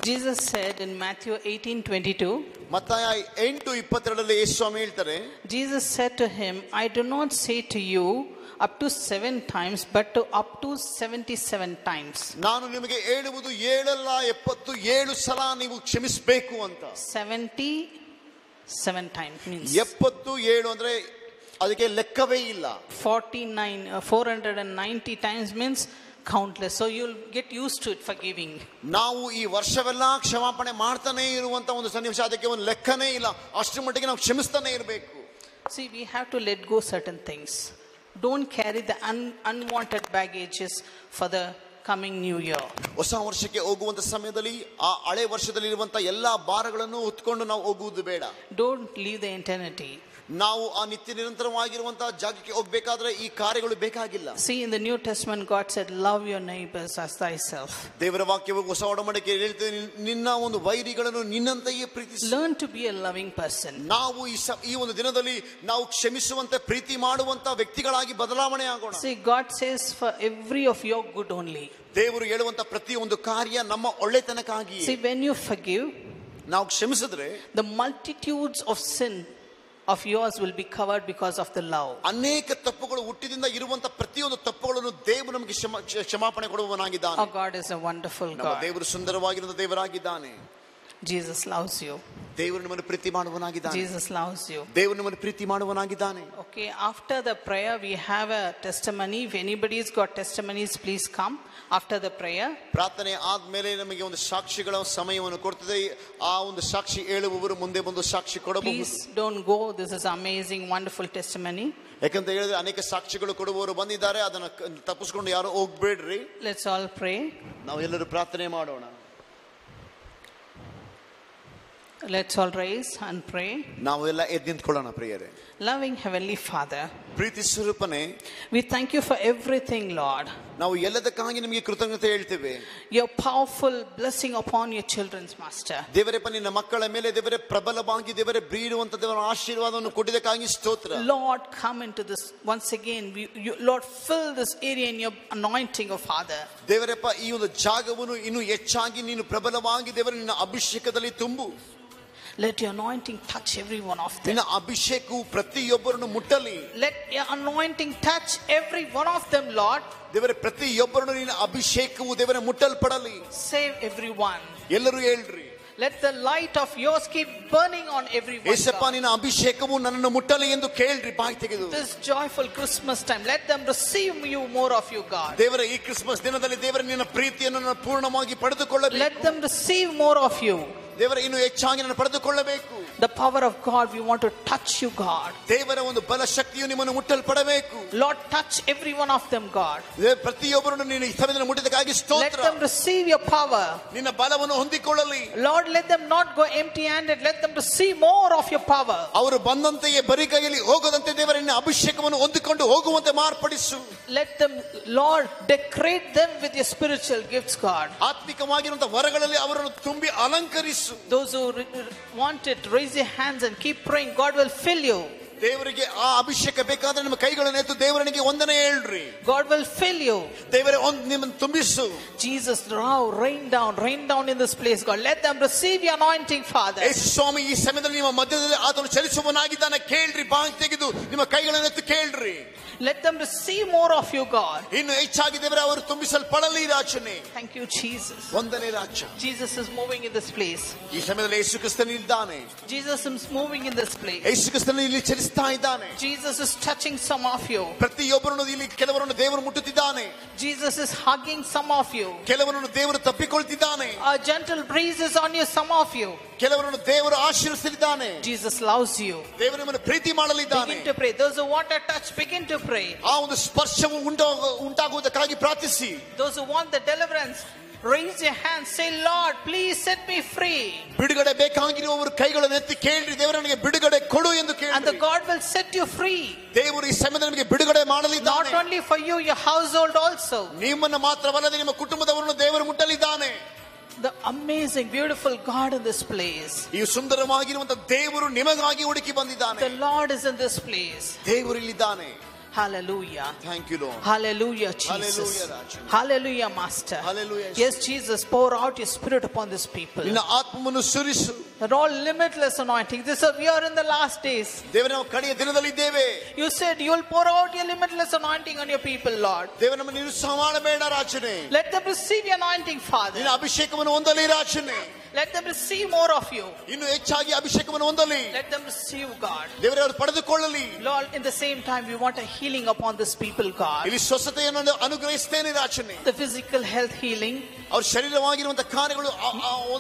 Jesus said in Matthew 18:22, ಮತ್ತಾಯ 8:22 ಯೇಸು ಸ್ವಾಮಿ ಹೇಳ್ತಾರೆ, Jesus said to him, I do not say to you up to 7 times, but to up to 77 times. ನಾನು ನಿಮಗೆ ಹೇಳುವುದು 7 ಅಲ್ಲ 77 ಸಲ ನೀವು ಕ್ಷಮಿಸಬೇಕು ಅಂತ. 77 times means 77 ಅಂದ್ರೆ ಅದಕ್ಕೆ ಲೆಕ್ಕವೇ ಇಲ್ಲ. 490 times means countless. So you'll get used to it, forgiving. ನಾವು ಈ ವರ್ಷವೆಲ್ಲ ಕ್ಷಮಾಪಣೆ ಮಾಡ್ತಾನೆ ಇರುವಂತ ಒಂದು ಸನ್ನಿವೇಶ, ಅದಕ್ಕೆ ಒಂದು ಲೆಕ್ಕನೇ ಇಲ್ಲ. ಅಷ್ಟರ ಮಟ್ಟಿಗೆ ನಾವು ಕ್ಷಮಿಸ್ತಾನೆ ಇರಬೇಕು. See, we have to let go certain things. Don't carry the unwanted baggages for the coming new year. ಹೊಸ ವರ್ಷಕ್ಕೆ ಹೋಗುವಂತ ಸಮಯದಲ್ಲಿ ಆ ಹಳೆ ವರ್ಷದಲ್ಲಿ ಇರುವಂತ ಎಲ್ಲಾ ಭಾರಗಳನ್ನು ಹೊತ್ತುಕೊಂಡು ನಾವು ಹೋಗುವುದು ಬೇಡ. Don't leave the eternity. ನಾವು ಆ ನಿತ್ಯ ನಿರಂತರವಾಗಿರುವಂತಹ ಜಾಗಕ್ಕೆ ಹೋಗಬೇಕಾದ್ರೆ ಈ ಕಾರ್ಯಗಳು ಬೇಕಾಗಿಲ್ಲ. See, in the New Testament God said, love your neighbors as thyself. ದೇವರ ವಾಕ್ಯವು ಹೊಸ ಒಡಂಬಡಿಕೆಯಲ್ಲಿ ಹೇಳ್ತದೆ, ನಿನ್ನ ಒಂದು ವೈರಿಗಳನ್ನು ನಿನ್ನಂತೆಯೇ ಪ್ರೀತಿಸು. Learn to be a loving person. ನಾವು ಈ ಒಂದು ದಿನದಲ್ಲಿ ನಾವು ಕ್ಷಮಿಸುವಂತೆ ಪ್ರೀತಿ ಮಾಡುವಂತ ವ್ಯಕ್ತಿಗಳಾಗಿ ಬದಲಾವಣೆ ಆಗೋಣ. See, God says for every of your good only. ದೇವರು ಹೇಳುವಂತ ಪ್ರತಿಯೊಂದು ಕಾರ್ಯ ನಮ್ಮ ಒಳ್ಳೆತನಕ್ಕಾಗಿ. See, when you forgive, ನಾವು ಕ್ಷಮಿಸಿದ್ರೆ the multitudes of sin of yours will be covered because of the love. ಅನೇಕ ತಪ್ಪುಗಳು ಹುಟ್ಟಿದಿಂದ ಇರುವಂತ ಪ್ರತಿಯೊಂದು ತಪ್ಪುಗಳನ್ನು ದೇವರು ನಮಗೆ ಕ್ಷಮಾಪಣೆ ಕೊಡುವವನಾಗಿದ್ದಾನೆ. Our God is a wonderful God. ದೇವರು ಸುಂದರವಾಗಿರುವ ದೇವರಾಗಿದ್ದಾನೆ. Jesus loves you. ದೇವರು ನಿಮ್ಮನ್ನು ಪ್ರೀತಿ ಮಾಡುವವನಾಗಿದ್ದಾನೆ. Jesus loves you. ದೇವರು ನಿಮ್ಮನ್ನು ಪ್ರೀತಿ ಮಾಡುವವನಾಗಿದ್ದಾನೆ. Okay, after the prayer we have a testimony. If anybody's got testimonies, please come after the prayer. ಪ್ರಾರ್ಥನೆ ಆದ್ಮೇಲೆ ನಮಗೆ ಒಂದು ಸಾಕ್ಷಿಗಳ ಸಮಯವನ್ನು ಕೊಡ್ತದೆ. ಆ ಒಂದು ಸಾಕ್ಷಿ ಹೇಳುವವರು ಮುಂದೆ ಬಂದು ಸಾಕ್ಷಿ ಕೊಡಬಹುದು. Please don't go. This is amazing, wonderful testimony. ಯಾಕಂತ ಹೇಳಿದ್ರೆ ಅನೇಕ ಸಾಕ್ಷಿಗಳು ಕೊಡುವವರು ಬಂದಿದ್ದಾರೆ, ಅದನ್ನ ತಪ್ಪಿಸ್ಕೊಂಡು ಯಾರು ಹೋಗ್ಬೇಡ್ರಿ. Let's all pray. ನಾವು ಎಲ್ಲರೂ ಪ್ರಾರ್ಥನೆ ಮಾಡೋಣ. Let's all rise and pray. ನಾವು ಎಲ್ಲ ಎದ್ದು ನಿಂತ್ಕೊಳ್ಳೋಣ ಪ್ರಿಯರೇ. Loving Heavenly Father, Preethi ಸ್ವರೂಪನೇ, we thank you for everything, Lord. ನಾವು ಎಲ್ಲದಕ್ಕಾಗಿ ನಿಮಗೆ ಕೃತಜ್ಞತೆ ಹೇಳ್ತೇವೆ. Your powerful blessing upon your children's master. ದೇವರೇ ನಿನ್ನ ಮಕ್ಕಳ ಮೇಲೆ ದೇವರೇ ಪ್ರಬಲವಾಗಿ ದೇವರೇ ಬೀರುವಂತ ದೇವರ ಆಶೀರ್ವಾದವನ್ನು ಕೊಟ್ಟಿದ್ದಕ್ಕಾಗಿ ಸ್ತೋತ್ರ. Lord, come into this once again. Lord, fill this area in your anointing, oh Father. Devarappa ಈ ಒಂದು ಜಾಗವನ್ನು ಇನ್ನು ಹೆಚ್ಚಾಗಿ ನೀನು ಪ್ರಬಲವಾಗಿ ದೇವರ ನಿನ್ನ ಅಭಿಷೇಕದಲ್ಲಿ ತುಂಬು. Let your anointing touch every one of them. ನಿನ್ನ ಅಭಿಷೇಕವು ಪ್ರತಿಯೊಬ್ಬರನ್ನು ಮುಟ್ಟಲಿ. Let your anointing touch every one of them, Lord. ದೇವರೇ ಪ್ರತಿಯೊಬ್ಬರನ್ನು ನಿನ್ನ ಅಭಿಷೇಕವು ದೇವರೇ ಮುಟ್ಟಲ್ಪಡಲಿ. Save everyone. ಎಲ್ಲರೂ ಹೇಳ್ರಿ. Let the light of yours keep burning on everyone. Yesappa ನಿನ್ನ ಅಭಿಷೇಕವು ನನ್ನನ್ನು ಮುಟ್ಟಲಿ ಎಂದು ಕೇಳ್ರಿ ಬಾಯಿ ತೆಗೆದು. This joyful Christmas time, let them receive you more of you, God. ದೇವರೇ ಈ ಕ್ರಿಸ್ಮಸ್ ದಿನದಲ್ಲಿ ದೇವರೇ ನಿನ್ನ ಪ್ರೀತಿಯನ್ನು ಪೂರ್ಣವಾಗಿ ಪಡೆದುಕೊಳ್ಳಬೇಕು. Let them receive more of you. ದೇವರೇ ಇನ್ನು ಹೆಚ್ಚಾಗಿ ನಾನು ಪಡೆದುಕೊಳ್ಳಬೇಕು. The power of God, we want to touch you, God. ದೇವರ ಒಂದು ಬಲ ಶಕ್ತಿಯು ನಿಮ್ಮನ್ನು ಮುಟ್ಟಲ್ಪಡಬೇಕು. Lord, touch every one of them, God. ಪ್ರತಿಯೊಬ್ಬರನ್ನು ನೀನು ಈ ಸಮಯದಲ್ಲಿ ಮುಟ್ಟಿದ್ದಕ್ಕಾಗಿ ಸ್ತೋತ್ರ. Let them receive your power. ನಿನ್ನ ಬಲವನ್ನು ಹೊಂದಿಕೊಳ್ಳಲಿ. Lord, let them not go empty-handed. Let them receive more of your power. ಅವರು ಬಂದಂತೆಯೇ ಬರಿ ಕೈಯಲ್ಲಿ ಹೋಗದಂತೆ ದೇವರ ನಿನ್ನ ಅಭಿಷೇಕವನ್ನು ಹೊಂದಿಕೊಂಡು ಹೋಗುವಂತೆ ಮಾರ್ಪಡಿಸು. Let them, Lord, decorate them with your spiritual gifts, God. ಆತ್ಮಿಕವಾಗಿರುವಂತಹ ವರಗಳಲ್ಲಿ ಅವರನ್ನು ತುಂಬಿ ಅಲಂಕರಿಸು. Those who want it, raise your hands and keep praying. God will fill you. ದೇವರಿಗೆ ಆ ಅಭಿಷೇಕ ಬೇಕಾದ್ರೆ ನಿಮ್ಮ ಕೈಗಳನ್ನು ಎತ್ತು ದೇವರಿಗೆ ವಂದನೆ ಹೇಳ್ರಿ. God will fill you. ದೇವರೇ ನಿಮ್ಮನ್ನು ತುಂಬಿಸು. Jesus, rain down in this place, God. Let them receive your anointing, Father. ಯೇಸು ಸ್ವಾಮಿ ಈ ಸಮಯದಲ್ಲಿ ನಿಮ್ಮ ಮಧ್ಯದಲ್ಲಿ ಆತನು ಚಲಿಸುವವನಾಗಿದ್ದಾನೆ. ಕೇಳ್ರಿ, ಬಾಯಿ ತೆಗೆದು ನಿಮ್ಮ ಕೈಗಳನ್ನು ಎತ್ತು ಕೇಳ್ರಿ. Let them receive more of you, God. ಇನ್ನು ಹೆಚ್ಚಾಗಿ ದೇವರೇ ಅವರು ತುಂಬಿಸಲ್ಪಡಲಿ ರಾಜನೇ. Thank you, Jesus. ವಂದನೆ ರಾಜ. Jesus is moving in this place. ಈ ಸಮಯದಲ್ಲಿ ಯೇಸು ಕ್ರಿಸ್ತನು ಇದ್ದಾನೆ. Jesus is moving in this place. ಯೇಸು ಕ್ರಿಸ್ತನು ಇಲ್ಲಿ ಚಲಿಸ್ತಾ ಇದ್ದಾನೆ. Jesus is touching some of you. ಪ್ರತಿಯೊಬ್ಬರನ್ನು ಇಲ್ಲಿ ಕೆಲವರನ್ನು ದೇವರು ಮುಟ್ಟುತ್ತಿದ್ದಾನೆ. Jesus is hugging some of you. ಕೆಲವರನ್ನು ದೇವರು ತಪ್ಪಿಕೊಳ್ತಿದ್ದಾನೆ. A gentle breeze is on you, some of you. ಕೆಲವರನ್ನು ದೇವರು ಆಶೀರ್ವದಿಸಿದ್ದಾನೆ. Jesus loves you. ದೇವರು ನಿಮ್ಮನ್ನು ಪ್ರೀತಿ ಮಾಡಲಿದ್ದಾನೆ. Begin to pray. Those who want a touch, begin to pray. ಆ ಒಂದು ಸ್ಪರ್ಶವು ಉಂಟಾಗುವುದಕ್ಕಾಗಿ ಪ್ರಾರ್ಥಿಸಿ. Those who want the deliverance, raise your hands. Say, Lord, please set me free. ಬಿಡುಗಡೆ ಬೇಕಾಗಿರುವವರು ಕೈಗಳನ್ನು ಎತ್ತಿ ಕೇಳ್ರಿ, ದೇವರನಿಗೆ ಬಿಡುಗಡೆ ಕೊಡು ಎಂದು ಕೇಳ್ರಿ. And the God will set you free. ದೇವರು ಈ ಸಮಯದಲ್ಲಿ ನಿಮಗೆ ಬಿಡುಗಡೆ ಮಾಡಲಿದ್ದಾನೆ. Not only for you, your household also. ನಿಮ್ಮನ್ನು ಮಾತ್ರವಲ್ಲದೆ ನಿಮ್ಮ ಕುಟುಂಬದವರನ್ನು ದೇವರು ಮುಟ್ಟಲಿದ್ದಾನೆ. The amazing, beautiful God in this place. ಈ ಸುಂದರವಾಗಿರುವಂತಹ ದೇವರು ನಿಮಗಾಗಿ ಹುಡುಕಿ ಬಂದಿದ್ದಾನೆ. The Lord is in this place. ದೇವರು ಇಲ್ಲಿದ್ದಾನೆ. Hallelujah. Thank you, Lord. Hallelujah, Jesus. Hallelujah, Raja. Hallelujah, Master. Hallelujah. Yes, Jesus, pour out your spirit upon this people. ನಿನ್ನ ಆತ್ಮವನ್ನು ಸುರಿಸು. That all limitless anointing. We are in the last days. ದೇವರೇ, ನಾವು ಕಡೆಯ ದಿನದಲ್ಲಿ ಇದ್ದೇವೆ. You said you will pour out your limitless anointing on your people, Lord. ದೇವರೇ, ನಮ್ಮನ್ನು ನಿರುತ್ಸಾಹ ಮಾಡಬೇಡ ರಾಜನೇ. Let them receive your anointing, Father. ನಿನ್ನ ಅಭಿಷೇಕವನ್ನು ಹೊಂದಲಿ ರಾಜನೇ. Let them receive more of you. ಇನ್ನು ಹೆಚ್ಚಾಗಿ ಅಭಿಷೇಕವನ್ನು ಹೊಂದಲಿ. Let them receive, God. ದೇವರೇ ಅವರು ಪಡೆದುಕೊಳ್ಳಲಿ. Lord, in the same time, we want a healing upon this people, God. ಇಲ್ಲಿ ಸ್ವಸ್ಥತೆಯನ್ನು ಅನುಗ್ರಹಿಸ್ತೇನೆ ರಾಜನೇ. The physical health healing. ಅವ್ರ ಶರೀರವಾಗಿರುವಂತಹ ಕಾರ್ಯಗಳು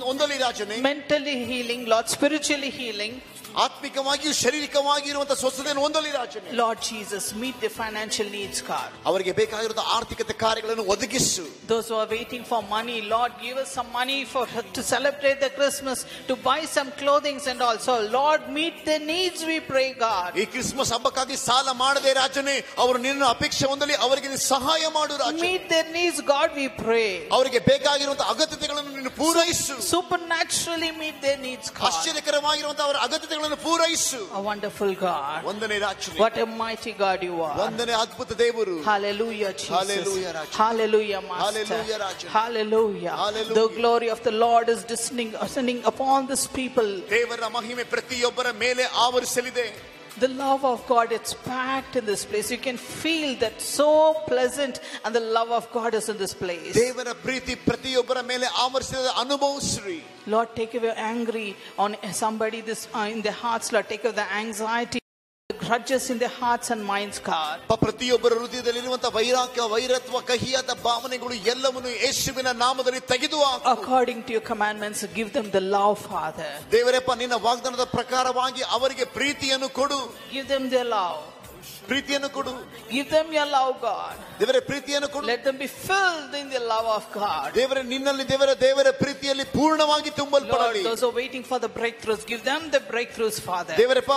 ಹೊಂದಲಿ ರಾಜನೇ. Mentally healing, Lord. Spiritually healing. ಆತ್ಮಿಕವಾಗಿಯೂ ಶಾರೀರಿಕವಾಗಿರುವಂತಹ ಸ್ವಸ್ಥತೆಯನ್ನು ಹೊಂದಲಿ ರಾಜನೇ. Lord Jesus, meet the financial needs, God. ಅವರಿಗೆ ಬೇಕಾಗಿರುವಂತಹ ಆರ್ಥಿಕತೆ ಕಾರ್ಯಗಳನ್ನು ಒದಗಿಸು. Those who are waiting for money, Lord, give us some money to celebrate the Christmas, to buy some clothing and also, Lord, meet their needs, we pray, God. ಈ Christmas ಹಬ್ಬಕ್ಕಾಗಿ ಸಾಲ ಮಾಡದೆ ರಾಜನೇ, ಅವರು ನಿನ್ನ ಅಪೇಕ್ಷೆ ಹೊಂದಲಿ, ಅವರಿಗೆ ಸಹಾಯ ಮಾಡು ರಾಜನೇ. Meet their needs, God, we pray. ಅವರಿಗೆ ಬೇಕಾಗಿರುವಂತಹ ಅಗತ್ಯತೆಗಳನ್ನು ನೀನು ಪೂರೈಸು. Supernaturally meet their needs, God. ಆಶ್ಚರ್ಯಕರವಾಗಿರುವಂತಹ ಅವರ ಅಗತ್ಯತೆಗಳನ್ನು ಪೂರೈಸು. A wonderful God. ವಂದನೆ ರಾಜನೇ. What a mighty God you are. ವಂದನೆ ಅದ್ಭುತ ದೇವರು. Hallelujah, Jesus. Hallelujah, Raja. Hallelujah, Master. Hallelujah, Raja. Hallelujah. Hallelujah. The glory of the Lord is descending upon this people. ದೇವರ ಮಹಿಮೆ ಪ್ರತಿಯೊಬ್ಬರ ಮೇಲೆ ಆವರಿಸಲಿದೆ. The love of God, it's packed in this place. You can feel that so pleasant, and the love of God is in this place. ದೇವರ ಪ್ರೀತಿ ಪ್ರತಿಯೊಬ್ಬರ ಮೇಲೆ ಆವರಿಸಿದ ಅನುಭವಿಸ್ರಿ. Lord, take away angry on somebody this in their hearts. Lord, take away the anxiety, the grudges in their hearts and minds, God. ಪ್ರತಿಯೊಬ್ಬರ ಹೃದಯದಲ್ಲಿರುವಂತಹ ವೈರಾಗ್ಯ, ವೈರತ್ವ, ಕಹಿಯಾದ ಭಾವನೆಗಳು ಎಲ್ಲವನ್ನು ಯೇಸುವಿನ ನಾಮದಲ್ಲಿ ತೆಗೆದುಹಾಕು. According to your commandments, give them the love, Father. Devarappa ನಿನ್ನ ವಾಗ್ದಾನದ ಪ್ರಕಾರವಾಗಿ ಅವರಿಗೆ ಪ್ರೀತಿಯನ್ನು ಕೊಡು. Give them their love. ಪ್ರೀತಿಯನ್ನು ಕೊಡು. Give them your love, God. ದೇವರೇ ಪ್ರೀತಿಯನ್ನು ಕೊಡು. Let them be filled in the love of God. ದೇವರೇ ನಿನ್ನಲ್ಲಿ ದೇವರ ಪ್ರೀತಿಯಲ್ಲಿ ಪೂರ್ಣವಾಗಿ ತುಂಬಲ್ಪಡಲಿ. Lord, those who are waiting for the breakthroughs, give them the breakthroughs, Father. Devarappa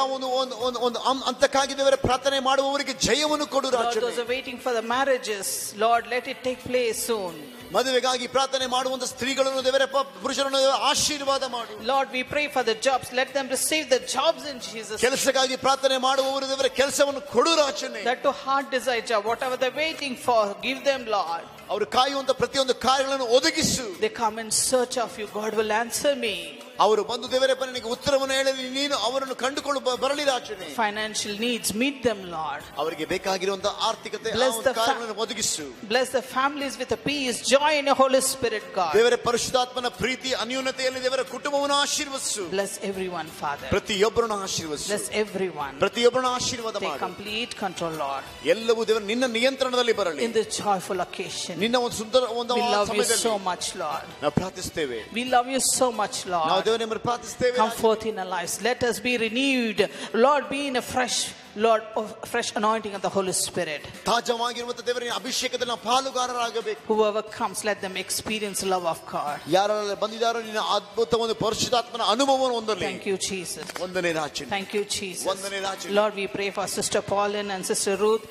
ಒಂದು ಅಂತಕ್ಕಾಗಿ ದೇವರ ಪ್ರಾರ್ಥನೆ ಮಾಡುವವರಿಗೆ ಜಯವನ್ನು ಕೊಡು Lord, ರಾಜನೇ. those who are waiting for the marriages, Lord, let it take place soon. ಮದುವೆಗಾಗಿ ಪ್ರಾರ್ಥನೆ ಮಾಡುವಂತ ಸ್ತ್ರೀಗಳನ್ನು ದೇವರಪ್ಪ ಪುರುಷರನ್ನು ಆಶೀರ್ವಾದ ಮಾಡು. Lord, we pray for the jobs. Let them receive the jobs in Jesus. ಕೆಲಸಕ್ಕಾಗಿ ಪ್ರಾರ್ಥನೆ ಮಾಡುವವರು ದೇವರ ಕೆಲಸವನ್ನು ಕೊಡು ರಾಜನೇ. That to heart desire job, whatever they're waiting for, give them, Lord. ಅವರು ಕಾಯುವಂತ ಪ್ರತಿಯೊಂದು ಕಾರ್ಯಗಳನ್ನು ಒದಗಿಸು. They come in search of you. God will answer me. ಅವರು ಬಂದು ದೇವರಪ್ಪ ನಿನಗೆ ಉತ್ತರವನ್ನು ಹೇಳಲಿ, ನೀನು ಅವರನ್ನು ಕಂಡುಕೊಂಡು ಬರಲಿ ರಾಜನೇ. Financial needs, meet them, Lord. ಅವರಿಗೆ ಬೇಕಾಗಿರುವಂತಹ ಆರ್ಥಿಕತೆ ಕಾರ್ಯಗಳನ್ನು ಒದಗಿಸು. Bless the families with a peace, joy in the Holy Spirit, God. ದೇವರ ಪರಿಶುದ್ಧಾತ್ಮನ ಪ್ರೀತಿ ಅನ್ಯೋನ್ಯತೆಯಲ್ಲಿ ದೇವರ ಕುಟುಂಬವನ್ನು ಆಶೀರ್ವದಿಸು. Bless everyone, Father. ಪ್ರತಿಯೊಬ್ಬರನ್ನು ಆಶೀರ್ವದಿಸು. Bless everyone. ಪ್ರತಿಯೊಬ್ಬರನ್ನು ಆಶೀರ್ವಾದ Take ಮಾಡು. complete control, Lord. ಎಲ್ಲವೂ ದೇವರ ನಿನ್ನ ನಿಯಂತ್ರಣದಲ್ಲಿ ಬರಲಿ. In this joyful occasion, ನಿನ್ನ ಒಂದು ಸುಂದರ ಒಂದು we love you ಸಮಯದಲ್ಲಿ so much, Lord. ನಾವು ಪ್ರಾರ್ಥಿಸ್ತೇವೆ. We love you so much, ನಾವು Lord. ದೇವರ ನಿಮ್ಮನ್ನು ಪ್ರಾರ್ಥಿಸ್ತೇವೆ. Come forth in our lives. Let us be renewed. Lord, be in a fresh, Lord, of fresh anointing of the Holy Spirit. ತಾಜಾವಾಗಿರುವಂತಹ ದೇವರ ಅಭಿಷೇಕದಲ್ಲಿ ನಾವು ಪಾಲುಗಾರರಾಗಬೇಕು. Whoever comes, let them experience love of God. ಯಾರೆಲ್ಲ ಬಂದಿದ್ದಾರೋ ನಿನ್ನ ಅದ್ಭುತ ಒಂದು ಪರಿಶುದ್ಧಾತ್ಮನ ಅನುಭವವನ್ನು ಹೊಂದಲಿ. Thank you, Jesus. ವಂದನೆ ರಾಜನೇ. Thank you, Jesus. ವಂದನೆ ರಾಜನೇ. Lord, we pray for Sister Pauline and Sister Ruth.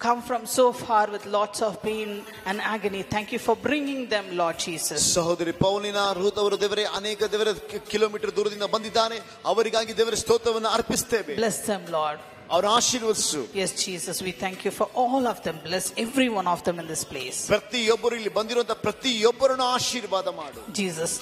Come from so far with lots of pain and agony. Thank you for bringing them, Lord Jesus. ಸಹೋದರಿ ಪೌಲಿನ Routh ಅವರು ದೇವರೇ ಅನೇಕ ದೇವರ kilometre ದೂರದಿಂದ ಬಂದಿದ್ದಾನೆ. ಅವರಿಗಾಗಿ ದೇವರ ಸ್ತೋತ್ರವನ್ನು ಅರ್ಪಿಸುತ್ತೇವೆ. Bless them, Lord. ಅವರ ಆಶೀರ್ವದಿಸು. Yes, Jesus, we thank you for all of them. Bless every one of them in this place. ಪ್ರತಿಯೊಬ್ಬರು ಇಲ್ಲಿ ಬಂದಿರುವಂತಹ ಪ್ರತಿಯೊಬ್ಬರನ್ನು ಆಶೀರ್ವಾದ ಮಾಡು. Jesus,